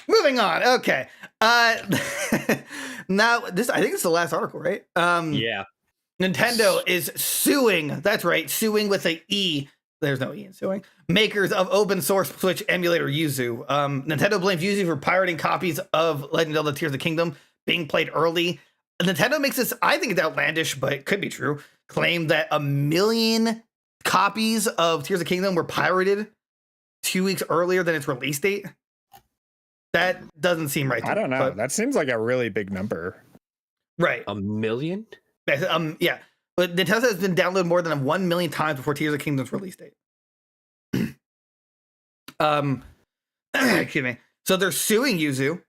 Moving on. Okay. Now this, I think it's the last article, right? Yeah. Nintendo is suing. That's right, suing with an E. There's no E in suing. Makers of open source Switch emulator Yuzu. Nintendo blames Yuzu for pirating copies of Legend of Zelda Tears of the Kingdom being played early. Nintendo makes this, I think it's outlandish, but it could be true, claim that 1 million copies of Tears of the Kingdom were pirated 2 weeks earlier than its release date. That doesn't seem right to I don't me, know. but, That seems like a really big number. right. 1 million? Yeah. But Nintendo has been downloaded more than 1 million times before Tears of the Kingdom's release date. Excuse me. So they're suing Yuzu.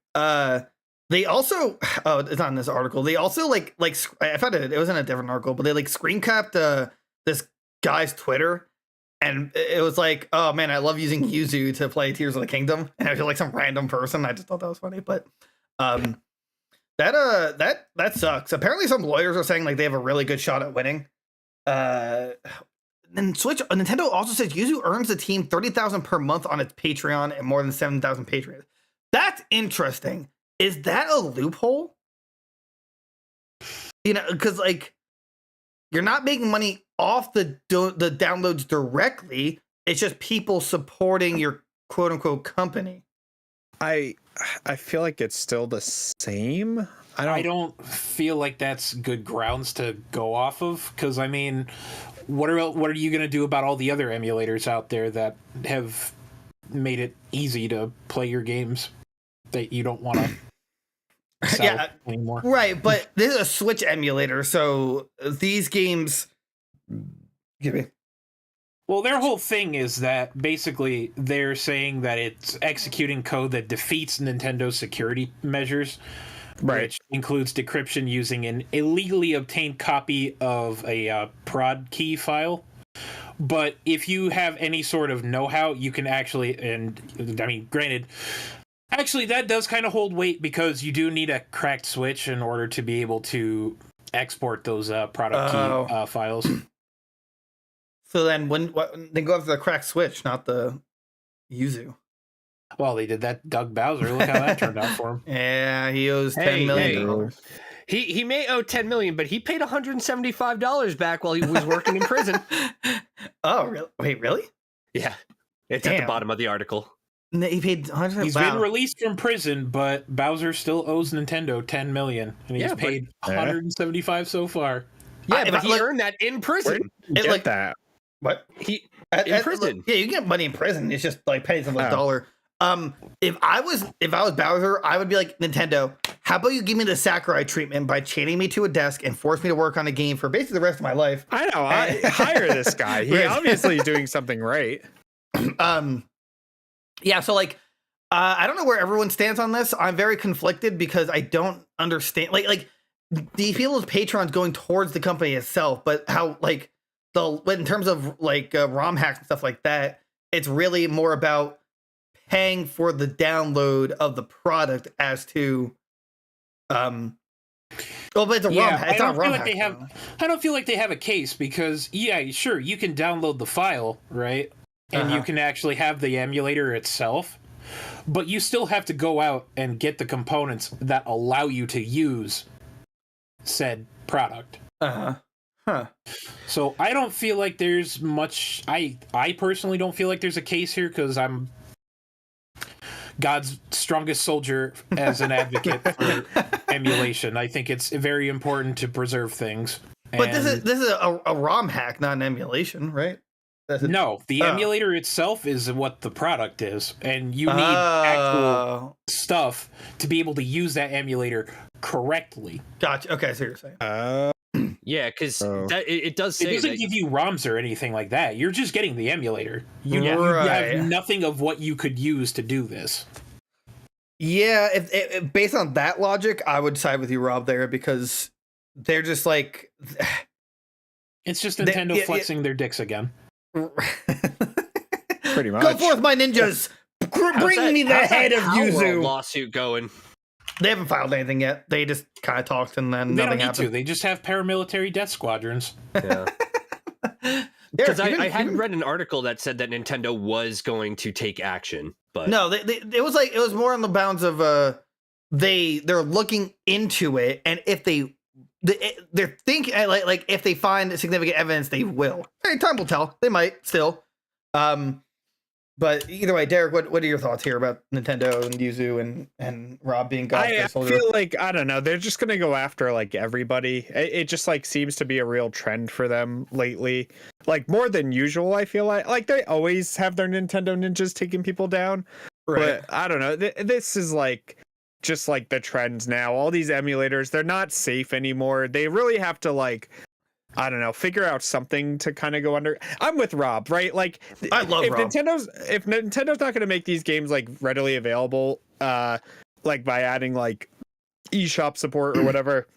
They also, oh, it's not in this article. They also like I found it was in a different article, but they like screen capped this guy's Twitter, and it was like, oh man, I love using Yuzu to play Tears of the Kingdom, and I feel like some random person. I just thought that was funny, but that sucks. Apparently, some lawyers are saying like they have a really good shot at winning. And Nintendo also says Yuzu earns the team $30,000 per month on its Patreon and more than 7,000 Patreons. That's interesting. Is that a loophole? You know, because like you're not making money off the downloads directly. It's just people supporting your quote unquote company. I feel like it's still the same. I don't feel like that's good grounds to go off of, because I mean, what are you going to do about all the other emulators out there that have made it easy to play your games that you don't want to sell anymore? Right, but this is a Switch emulator, so these games. Give me. Well, their whole thing is that basically they're saying that it's executing code that defeats Nintendo's security measures, which includes decryption using an illegally obtained copy of a prod key file. But if you have any sort of know-how, you can actually, and I mean, granted, actually that does kind of hold weight, because you do need a cracked Switch in order to be able to export those product key files. So then, they go after the cracked Switch, not the Yuzu. Well, they did that. Doug Bowser. Look how that turned out for him. Yeah, he owes $10 million. He may owe $10 million, but he paid $175 back while he was working in prison. Oh, really? Wait, really? Yeah, it's at the bottom of the article. He paid $100. He's been released from prison, but Bowser still owes Nintendo $10 million, and he's paid $175 so far. Yeah, but he earned that in prison. That. What? In prison. Yeah, you get money in prison. It's just like pay some dollar. If I was Bowser, I would be like, Nintendo, how about you give me the Sakurai treatment by chaining me to a desk and force me to work on a game for basically the rest of my life? I know. I hire this guy. He obviously is doing something right. Yeah. So like, I don't know where everyone stands on this. I'm very conflicted because I don't understand. Like these people's Patreon's going towards the company itself, but how like in terms of like ROM hacks and stuff like that, it's really more about paying for the download of the product as to but it's a ROM hack. It's not a ROM hack. I don't feel like they have a case, because sure, you can download the file, right? And you can actually have the emulator itself, but you still have to go out and get the components that allow you to use said product. So I don't feel like there's much. I personally don't feel like there's a case here, because I'm God's strongest soldier as an advocate for emulation. I think it's very important to preserve things. But this is a ROM hack, not an emulation, right? No, the emulator itself is what the product is, and you need actual stuff to be able to use that emulator correctly. Gotcha. Okay, so you're saying. Yeah, because it does say it doesn't give you ROMs or anything like that. You're just getting the emulator. You have nothing of what you could use to do this. Yeah, if based on that logic, I would side with you, Rob, there, because they're just like... It's just Nintendo flexing their dicks again. Pretty much. Go forth, my ninjas! Bring me the head of Yuzu! Lawsuit going. They haven't filed anything yet. They just kind of talked and then they nothing don't need happened. to. They just have paramilitary death squadrons. Yeah. Because I had read an article that said that Nintendo was going to take action, but no, it was more on the bounds of they're looking into it, and if they're thinking like if they find significant evidence, they will. Hey, time will tell. They might still. But either way, Derek, what are your thoughts here about Nintendo and Yuzu and Rob being God? I feel like, I don't know, they're just gonna go after like everybody. It just like seems to be a real trend for them lately, like more than usual. I feel like they always have their Nintendo ninjas taking people down, right? But I don't know. This is like just like the trends now. All these emulators, they're not safe anymore. They really have to like, I don't know, figure out something to kind of go under. I'm with Rob, right? Like, I love Rob. If Nintendo's not going to make these games like readily available, like by adding like eShop support or whatever,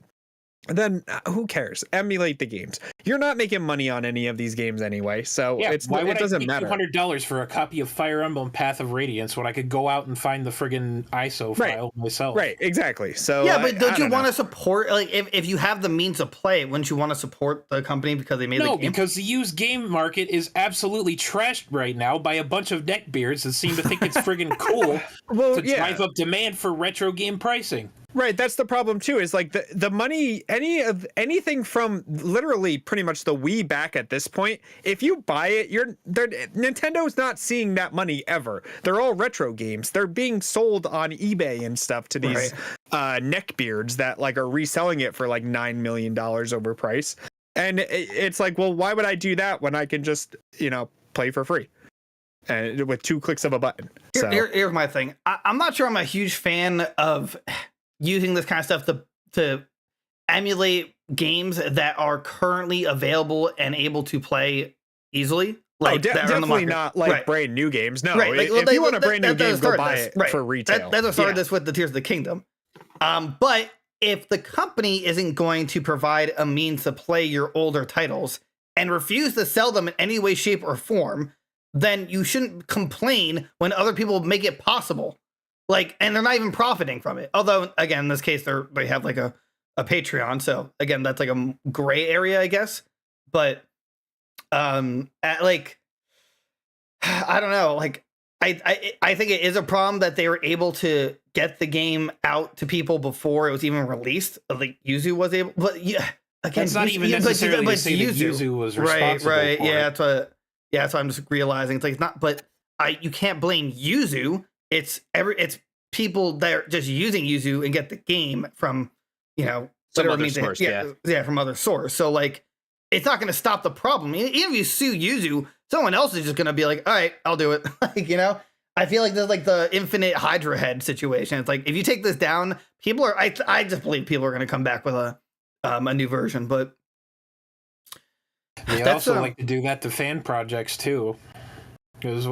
then who cares? Emulate the games. You're not making money on any of these games anyway, so yeah, it doesn't matter. $200 for a copy of Fire Emblem Path of Radiance when I could go out and find the friggin' ISO file myself. Right, exactly. So yeah, but don't you want to support, like, if you have the means to play it, wouldn't you want to support the company because they made the game? No, because the used game market is absolutely trashed right now by a bunch of neckbeards that seem to think it's friggin' cool to drive up demand for retro game pricing. Right, that's the problem too, is like the money, anything from literally pretty much the Wii back at this point, if you buy it, Nintendo's not seeing that money ever. They're all retro games. They're being sold on eBay and stuff to these neckbeards that like are reselling it for like $9 million overpriced. And it's like, well, why would I do that when I can just, play for free? And with 2 clicks of a button. Here's my thing. I'm not sure I'm a huge fan of using this kind of stuff to emulate games that are currently available and able to play easily. Like definitely not like brand new games. No, right. Like, if you want a brand new game, go buy it for retail. That's what started this with the Tears of the Kingdom. But if the company isn't going to provide a means to play your older titles and refuse to sell them in any way, shape, or form, then you shouldn't complain when other people make it possible. Like, and they're not even profiting from it. Although, again, in this case, they have like a Patreon. So again, that's like a gray area, I guess. But I don't know. Like, I think it is a problem that they were able to get the game out to people before it was even released. Like Yuzu was able, but yeah, again, it's not even necessarily to say that Yuzu was responsible. Right. For yeah, it. That's what I'm just realizing. It's like it's not, but you can't blame Yuzu. It's people that are just using Yuzu and get the game from, some other source. Yeah, from other source. So like, it's not going to stop the problem. Even if you sue Yuzu, someone else is just going to be like, all right, I'll do it. Like, I feel like there's like the infinite Hydra head situation. It's like, if you take this down, I just believe people are going to come back with a new version. But they also like to do that to fan projects too. Because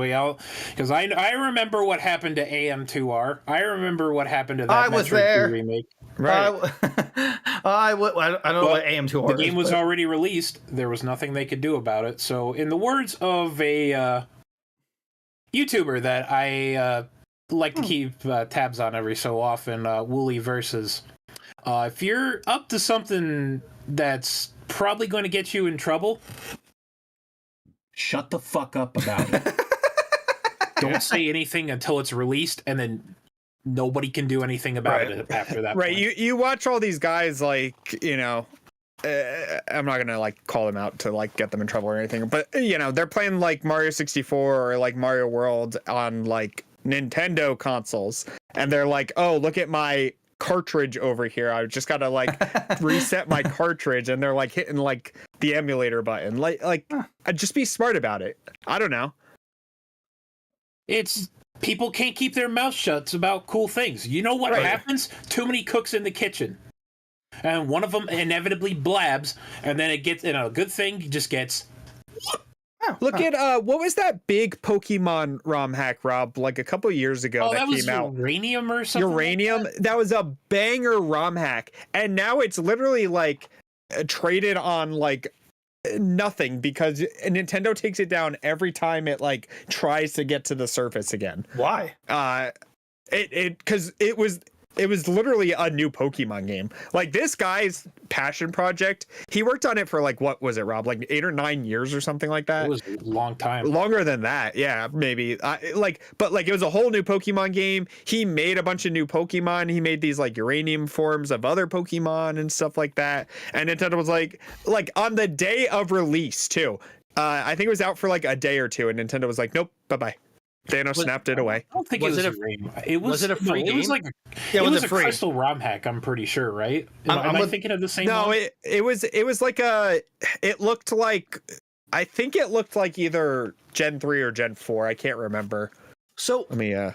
I remember what happened to AM2R. I remember what happened to that I was there. remake. Right. I don't know what AM2R is. The game was already released. There was nothing they could do about it. So, in the words of a YouTuber that I like to keep tabs on every so often, Wooly Versus, if you're up to something that's probably going to get you in trouble, shut the fuck up about it. Don't say anything until it's released, and then nobody can do anything about it after that. Right. Point. You watch all these guys like, I'm not gonna like call them out to like get them in trouble or anything, but they're playing like Mario 64 or like Mario World on like Nintendo consoles, and they're like, oh, look at my cartridge over here. I just gotta like reset my cartridge, and they're like hitting like the emulator button. I'd just be smart about it. I don't know. It's people can't keep their mouth shut about cool things. You know what happens? Too many cooks in the kitchen, and one of them inevitably blabs, and then it gets, a good thing just gets. Look at what was that big Pokemon ROM hack, Rob? Like a couple years ago that was came out. Uranium or something. Uranium. Like that was a banger ROM hack, and now it's literally like traded on like nothing because Nintendo takes it down every time it like tries to get to the surface again. Why? Because it was literally a new Pokemon game. Like this guy's passion project, he worked on it for like, what was it, Rob? Like 8 or 9 years or something like that. It was a long time. Longer than that, yeah, maybe. But it was a whole new Pokemon game. He made a bunch of new Pokemon. He made these like uranium forms of other Pokemon and stuff like that. And Nintendo was like on the day of release too. I think it was out for like a day or two, and Nintendo was like, nope, bye. Thanos snapped it away. I don't think it was a free game. It was like it was a free crystal ROM hack. I'm pretty sure, right? Am I thinking of the same? No, one? it was like it looked like, I think it looked like either Gen 3 or Gen 4. I can't remember. So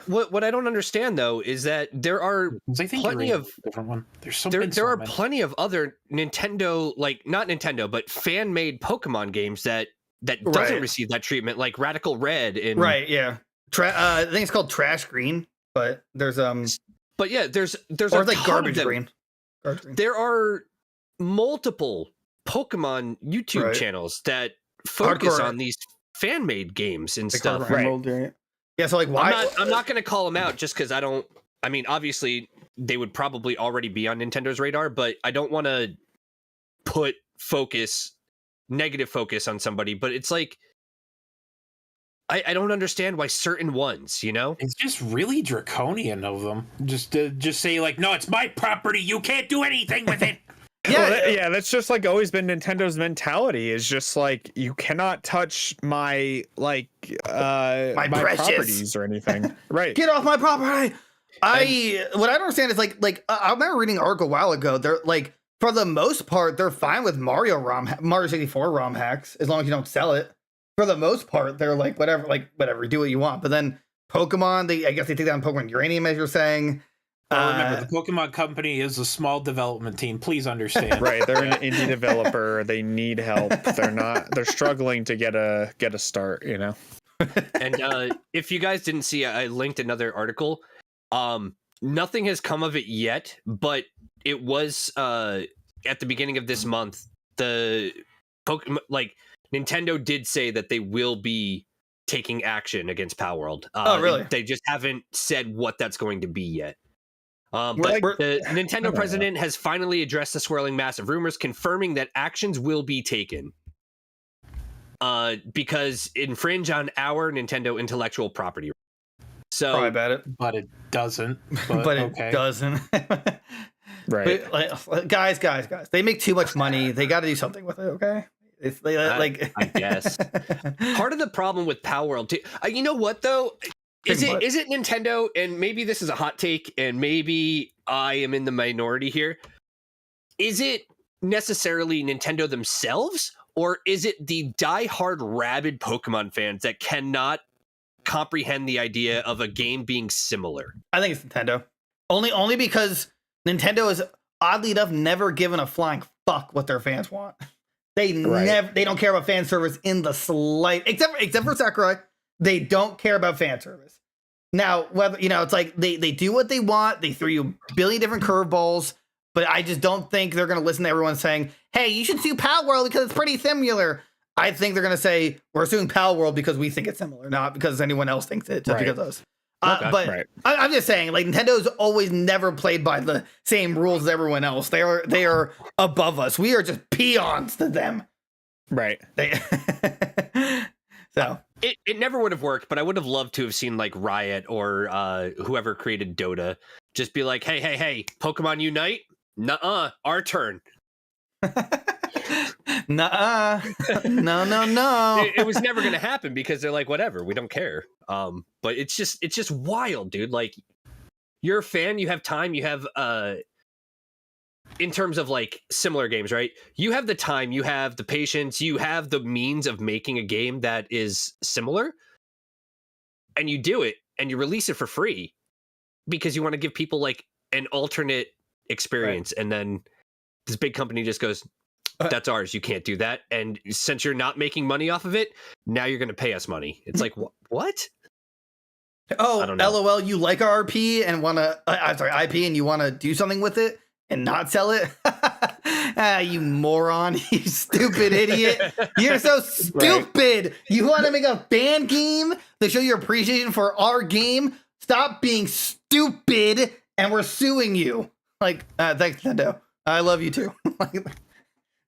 what I don't understand though is that there are plenty of different one. There's there are plenty of other Nintendo, like not Nintendo, but fan made Pokemon games that doesn't receive that treatment, like Radical Red and yeah. I think it's called Trash Green, but there's but yeah, there's or like Garbage Green. There are multiple Pokemon YouTube channels that focus on these fan made games and stuff. Right. Yeah, so like why I'm not gonna call them out just because I mean obviously they would probably already be on Nintendo's radar, but I don't want to put negative focus on somebody, but it's like I don't understand why certain ones, it's just really draconian of them. Just say like, no, it's my property. You can't do anything with it. That's just like always been Nintendo's mentality, is just like, you cannot touch my my properties or anything. Right. Get off my property. What I don't understand is like I remember reading an article a while ago. They're like, for the most part, they're fine with Mario 64 ROM hacks as long as you don't sell it. For the most part, they're like, whatever, do what you want. But then Pokemon, I guess they take down Pokemon Uranium, as you're saying. Remember, the Pokemon Company is a small development team. Please understand. Right, they're an indie developer. They need help. They're struggling to get a start. And if you guys didn't see, I linked another article. Nothing has come of it yet, but it was at the beginning of this month. The Pokemon, Nintendo did say that they will be taking action against Palworld. Really? They just haven't said what that's going to be yet. The Nintendo president has finally addressed the swirling mass of rumors, confirming that actions will be taken because infringe on our Nintendo intellectual property. So, probably about it, but it doesn't. But it doesn't. Right, but, guys, they make too much money. They got to do something with it. Okay. I guess part of the problem with Palworld too. You know what though? Is it Nintendo? And maybe this is a hot take, and maybe I am in the minority here. Is it necessarily Nintendo themselves, or is it the diehard rabid Pokemon fans that cannot comprehend the idea of a game being similar? I think it's Nintendo. Only because Nintendo is oddly enough never given a flying fuck what their fans want. They don't care about fan service in the slight, except for Sakurai. They don't care about fan service. Now, whether it's like they do what they want. They throw you a billion different curveballs, but I just don't think they're going to listen to everyone saying, "Hey, you should sue Palworld because it's pretty similar." I think they're going to say, "We're suing Palworld because we think it's similar, not because anyone else thinks it." Just because of us. I'm just saying, like, Nintendo's always never played by the same rules as everyone else. They are above us. We are just peons to them. Right. So it never would have worked, but I would have loved to have seen like Riot or whoever created Dota just be like, hey, Pokemon Unite? Nuh-uh, our turn. Nuh-uh. No. It was never going to happen because they're like, whatever, we don't care. But it's just wild, dude. Like, you're a fan, you have time, you have in terms of like similar games, right? You have the time, you have the patience, you have the means of making a game that is similar, and you do it and you release it for free because you want to give people like an alternate experience. Right. And then this big company just goes, that's ours, you can't do that. And since you're not making money off of it, now you're going to pay us money. It's like, what? Oh, LOL, you like our RP and want to, IP, and you want to do something with it and not sell it? You moron, you stupid idiot. You're so stupid. Right. You want to make a fan game to show your appreciation for our game? Stop being stupid, and we're suing you. Like, thanks, Nintendo. I love you too.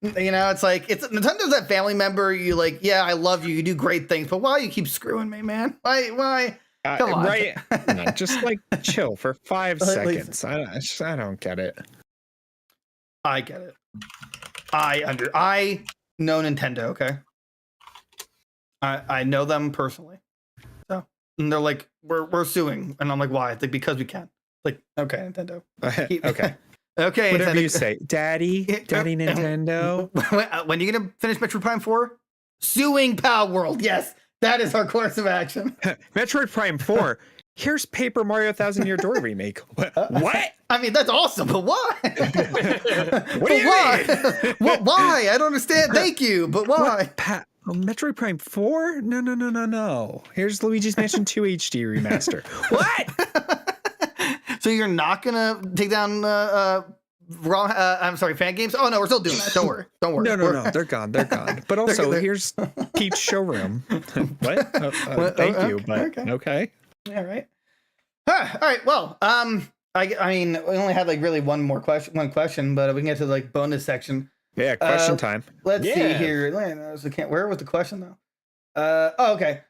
It's like, Nintendo's that family member. You like, yeah, I love you. You do great things, but why you keep screwing me, man? Why? Come on. Right. No, just like chill for 5 seconds. I don't get it. I get it. I know Nintendo, okay? I know them personally. So, and they're like, we're suing. And I'm like, why? It's like, because we can. Like, okay, Nintendo. Okay. Okay. Whatever you say. Daddy Nintendo. When are you going to finish Metroid Prime 4? Suing Power World. Yes, that is our course of action. Metroid Prime 4. Here's Paper Mario 1000-Year Door remake. What? I mean, that's awesome, but why? What do you mean? Why? I don't understand. Thank you, but why? Metroid Prime 4? No. Here's Luigi's Mansion 2 HD remaster. What? So you're not gonna take down fan games? Oh no, we're still doing that. Don't worry. No. They're gone. But also, here's Peach Showroom. What? Thank you, but okay. All right. All right. Well, I mean, we only had like really one question, but we can get to like bonus section. Yeah, question time. Let's see here. Where was the question though? Okay.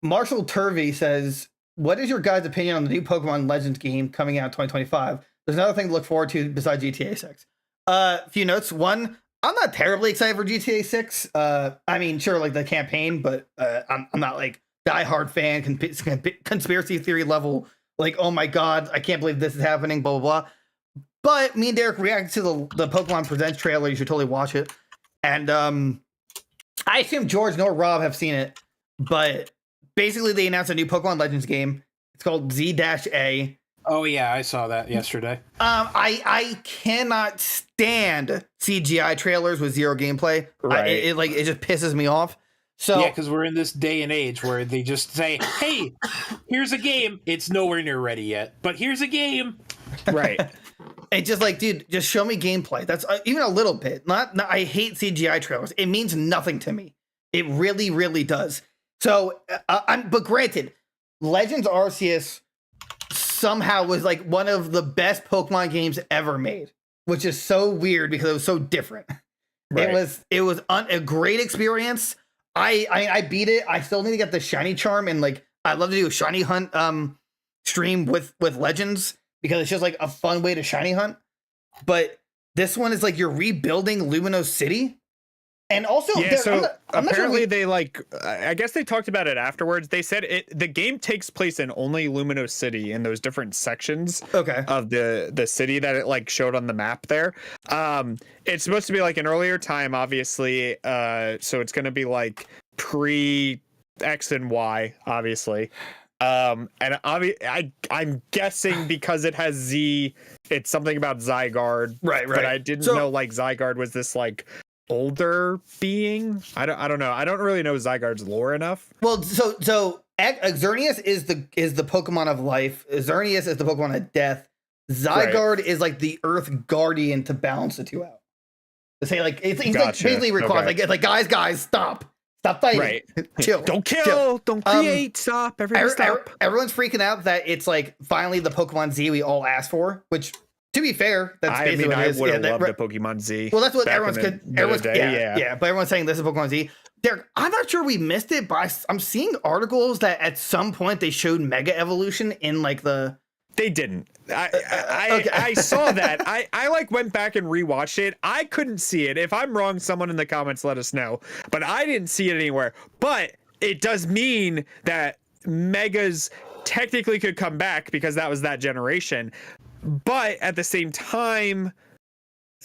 Marshall Turvey says, what is your guys' opinion on the new Pokemon Legends game coming out in 2025? There's another thing to look forward to besides GTA 6. Few notes. One, I'm not terribly excited for GTA 6. I mean, sure, like the campaign, but I'm not like diehard fan, conspiracy theory level. Like, oh my God, I can't believe this is happening, blah, blah, blah. But me and Derek reacted to the Pokemon Presents trailer. You should totally watch it. And I assume George nor Rob have seen it, but basically they announced a new Pokemon Legends game. It's called Z-A. Oh yeah, I saw that yesterday. I cannot stand CGI trailers with zero gameplay. Right. It just pisses me off. So yeah, because we're in this day and age where they just say, "Hey, here's a game. It's nowhere near ready yet, but here's a game." Right. It's just like, dude, just show me gameplay. That's even a little bit. Not I hate CGI trailers. It means nothing to me. It really, really does. So, but granted, Legends Arceus somehow was like one of the best Pokemon games ever made, which is so weird because it was so different. Right. It was a great experience. I beat it. I still need to get the shiny charm, and like I'd love to do a shiny hunt stream with Legends because it's just like a fun way to shiny hunt. But this one is like you're rebuilding Lumino City. And also, yeah, so apparently they like, I guess they talked about it afterwards. They said the game takes place in only Lumino City in those different sections of the city that it like showed on the map there. It's supposed to be like an earlier time, obviously. So it's going to be like pre X and Y, obviously. And I'm guessing because it has Z, it's something about Zygarde. Right. But I didn't know like Zygarde was this like older being. I don't know. I don't really know Zygarde's lore enough. Well, so Xerneas is the Pokemon of life. Xerneas is the Pokemon of death. Zygarde is like the Earth Guardian to balance the two out. To say like it's like basically required like guys stop fighting. Right. Chill. Don't kill. Don't create. Stop. Everyone stop. Everyone's freaking out that it's like finally the Pokemon Z we all asked for, which to be fair, that's basically what it is. I would have loved a Pokemon Z. Well, that's what but everyone's saying this is Pokemon Z. Derek, I'm not sure we missed it, but I'm seeing articles that at some point they showed Mega Evolution in like the. They didn't. I saw that. I like went back and rewatched it. I couldn't see it. If I'm wrong, someone in the comments let us know. But I didn't see it anywhere. But it does mean that Megas technically could come back because that was that generation. But at the same time,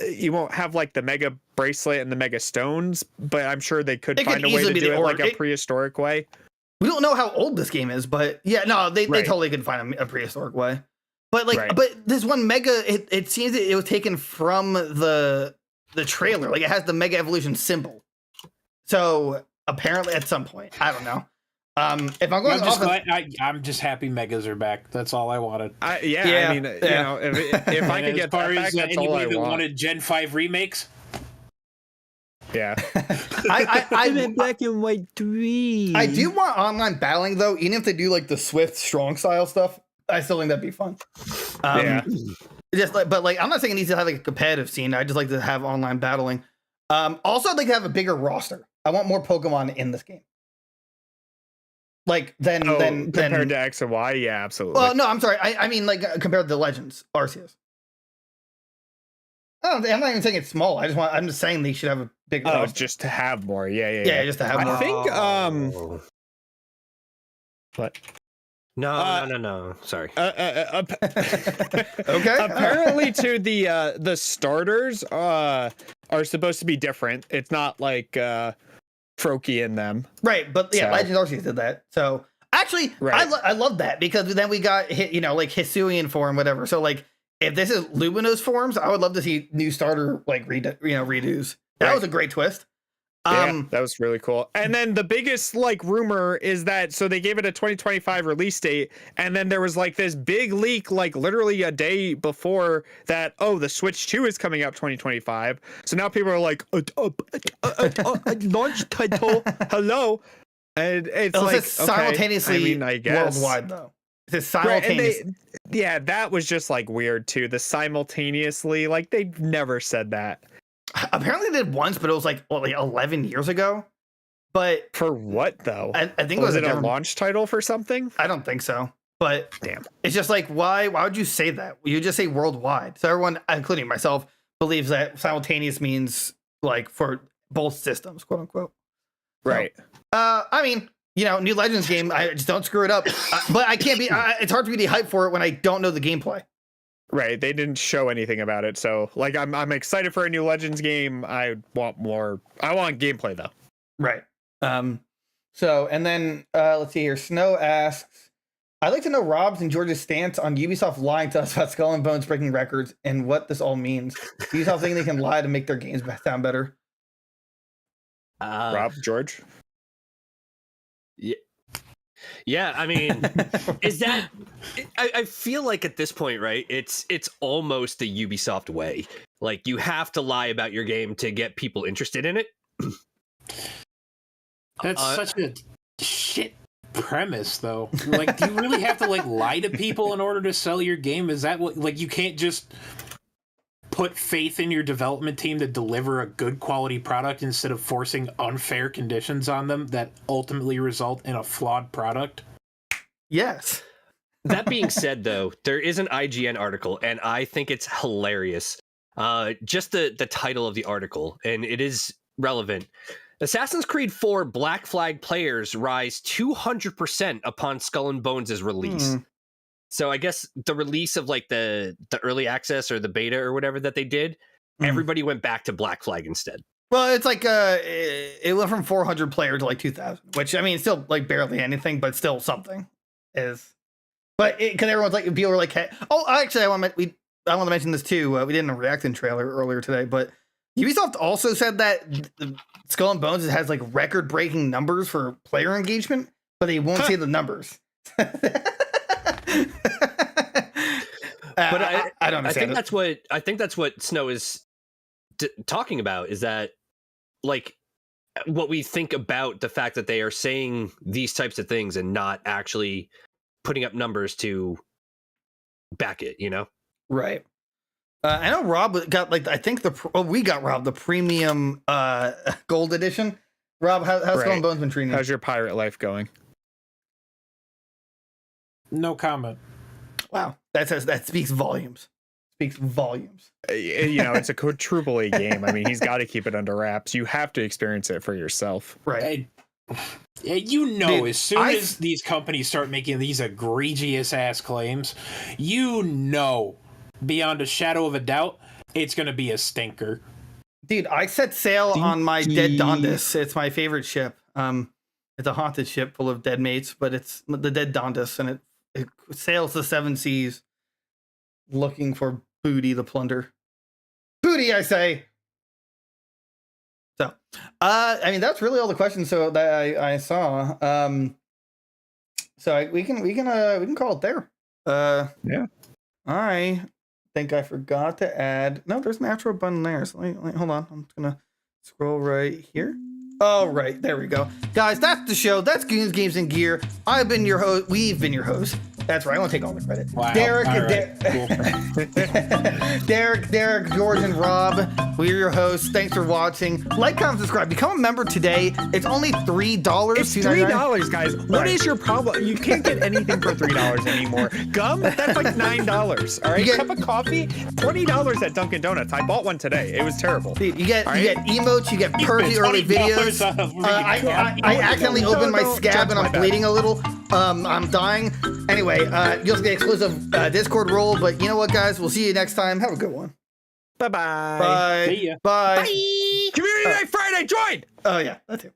you won't have like the Mega bracelet and the Mega stones. But I'm sure they could find a way to do it like a prehistoric way. We don't know how old this game is, but yeah, no, they totally could find a prehistoric way. But like, but this one Mega, it seems that it was taken from the trailer. Like it has the Mega Evolution symbol. So apparently, at some point, I don't know. If I'm going, I'm just happy Megas are back. That's all I wanted. I mean, you know, if I could get that back, that's all I want. Wanted Gen 5 remakes. Yeah, I meant Black and White 3. I do want online battling though, even if they do like the Swift strong style stuff. I still think that'd be fun. Just like, but like, I'm not saying it needs to have like a competitive scene. I just like to have online battling. Also, I'd like to have a bigger roster. I want more Pokemon in this game. Like than compared to X and Y, yeah, absolutely. Well, no, I'm sorry. I mean like compared to the Legends Arceus. I'm not even saying it's small. I'm just saying they should have a big. Oh, just to have more. Yeah. Just to have more. I think. What? No. Sorry. Okay. Apparently, to the starters are supposed to be different. It's not like Froakie in them. Right, but yeah, Legends Arceus did that. So actually, I love that because then we got like Hisuian form, whatever. So like. If this is Lumino's forms, I would love to see new starter like redos. That was a great twist. Yeah, that was really cool. And then the biggest like rumor is that so they gave it a 2025 release date, and then there was like this big leak like literally a day before that. Oh, the Switch 2 is coming out 2025. So now people are like, launch title, hello, and it's like simultaneously I guess worldwide though. It's simultaneous. Yeah, that was just like weird too. The simultaneously, like they never said that. Apparently they did once, but it was like 11 years ago. But for what though? I think was it a launch title for something? I don't think so. But damn, it's just like why would you say that? You just say worldwide. So everyone, including myself, believes that simultaneous means like for both systems, quote unquote. Right. So, I mean. New Legends game, I just don't screw it up. But I can't be, it's hard to be the hype for it when I don't know the gameplay. Right. They didn't show anything about it. So, like, I'm excited for a new Legends game. I want more. I want gameplay, though. Right. So, and then, let's see here. Snow asks, I'd like to know Rob's and George's stance on Ubisoft lying to us about Skull and Bones breaking records and what this all means. Ubisoft thinking they can lie to make their games sound better. Rob, George? Yeah, I mean, is that? I feel like at this point, right? It's almost the Ubisoft way. Like you have to lie about your game to get people interested in it. That's such a shit premise, though. Like, do you really have to like lie to people in order to sell your game? Is that what? Like, you can't just put faith in your development team to deliver a good quality product instead of forcing unfair conditions on them that ultimately result in a flawed product? Yes. That being said, though, there is an IGN article, and I think it's hilarious. Just the title of the article, and it is relevant. Assassin's Creed 4 Black Flag players rise 200% upon Skull and Bones' release. So I guess the release of like the early access or the beta or whatever that they did, everybody went back to Black Flag instead. Well, it's like it went from 400 players to like 2,000, which I mean, it's still like barely anything, but still something is. But because everyone's like, people were like, hey, oh, actually, I want to mention this too. We did in a reaction trailer earlier today, but Ubisoft also said that Skull and Bones has like record-breaking numbers for player engagement, but they won't say the numbers. But I don't understand. I think that's what Snow is talking about, is that like what we think about the fact that they are saying these types of things and not actually putting up numbers to back it, Right. I know Rob got like, I think we got Rob the premium gold edition. Rob, how's Skull and Bones been treating you? How's your pirate life going? No comment. Wow, that speaks volumes. Speaks volumes. It's a quadruple A game. I mean, he's got to keep it under wraps. You have to experience it for yourself. Right. Dude, as soon as these companies start making these egregious ass claims, beyond a shadow of a doubt, it's going to be a stinker. Dude, I set sail on my dead Dondus. It's my favorite ship. It's a haunted ship full of dead mates, but it's the dead Dondus, and it sails the seven seas looking for booty to plunder. Booty, I say. So, I mean, that's really all the questions that I saw. So we can call it there. Yeah. I think I forgot to add. No, there's an outro button there. So hold on. I'm just gonna scroll right here. Oh, right. There we go. Guys, that's the show. That's Goons, Games, and Gear. I've been your host. We've been your hosts. That's right. I want to take all the credit. Wow. Derek, Cool. Derek, George, and Rob. We're your hosts. Thanks for watching. Like, comment, subscribe. Become a member today. It's only $3. It's $3, guys. What is your problem? You can't get anything for $3 anymore. Gum? That's like $9. All right. Cup of coffee? $20 at Dunkin' Donuts. I bought one today. It was terrible. Dude, you get emotes. You get perky early videos. I accidentally opened my scab and I'm bleeding a little. I'm dying. Anyway, you'll get exclusive Discord role. But you know what, guys? We'll see you next time. Have a good one. Bye-bye. Bye. See ya. Bye. Community Night Friday, join! Oh, yeah, that too.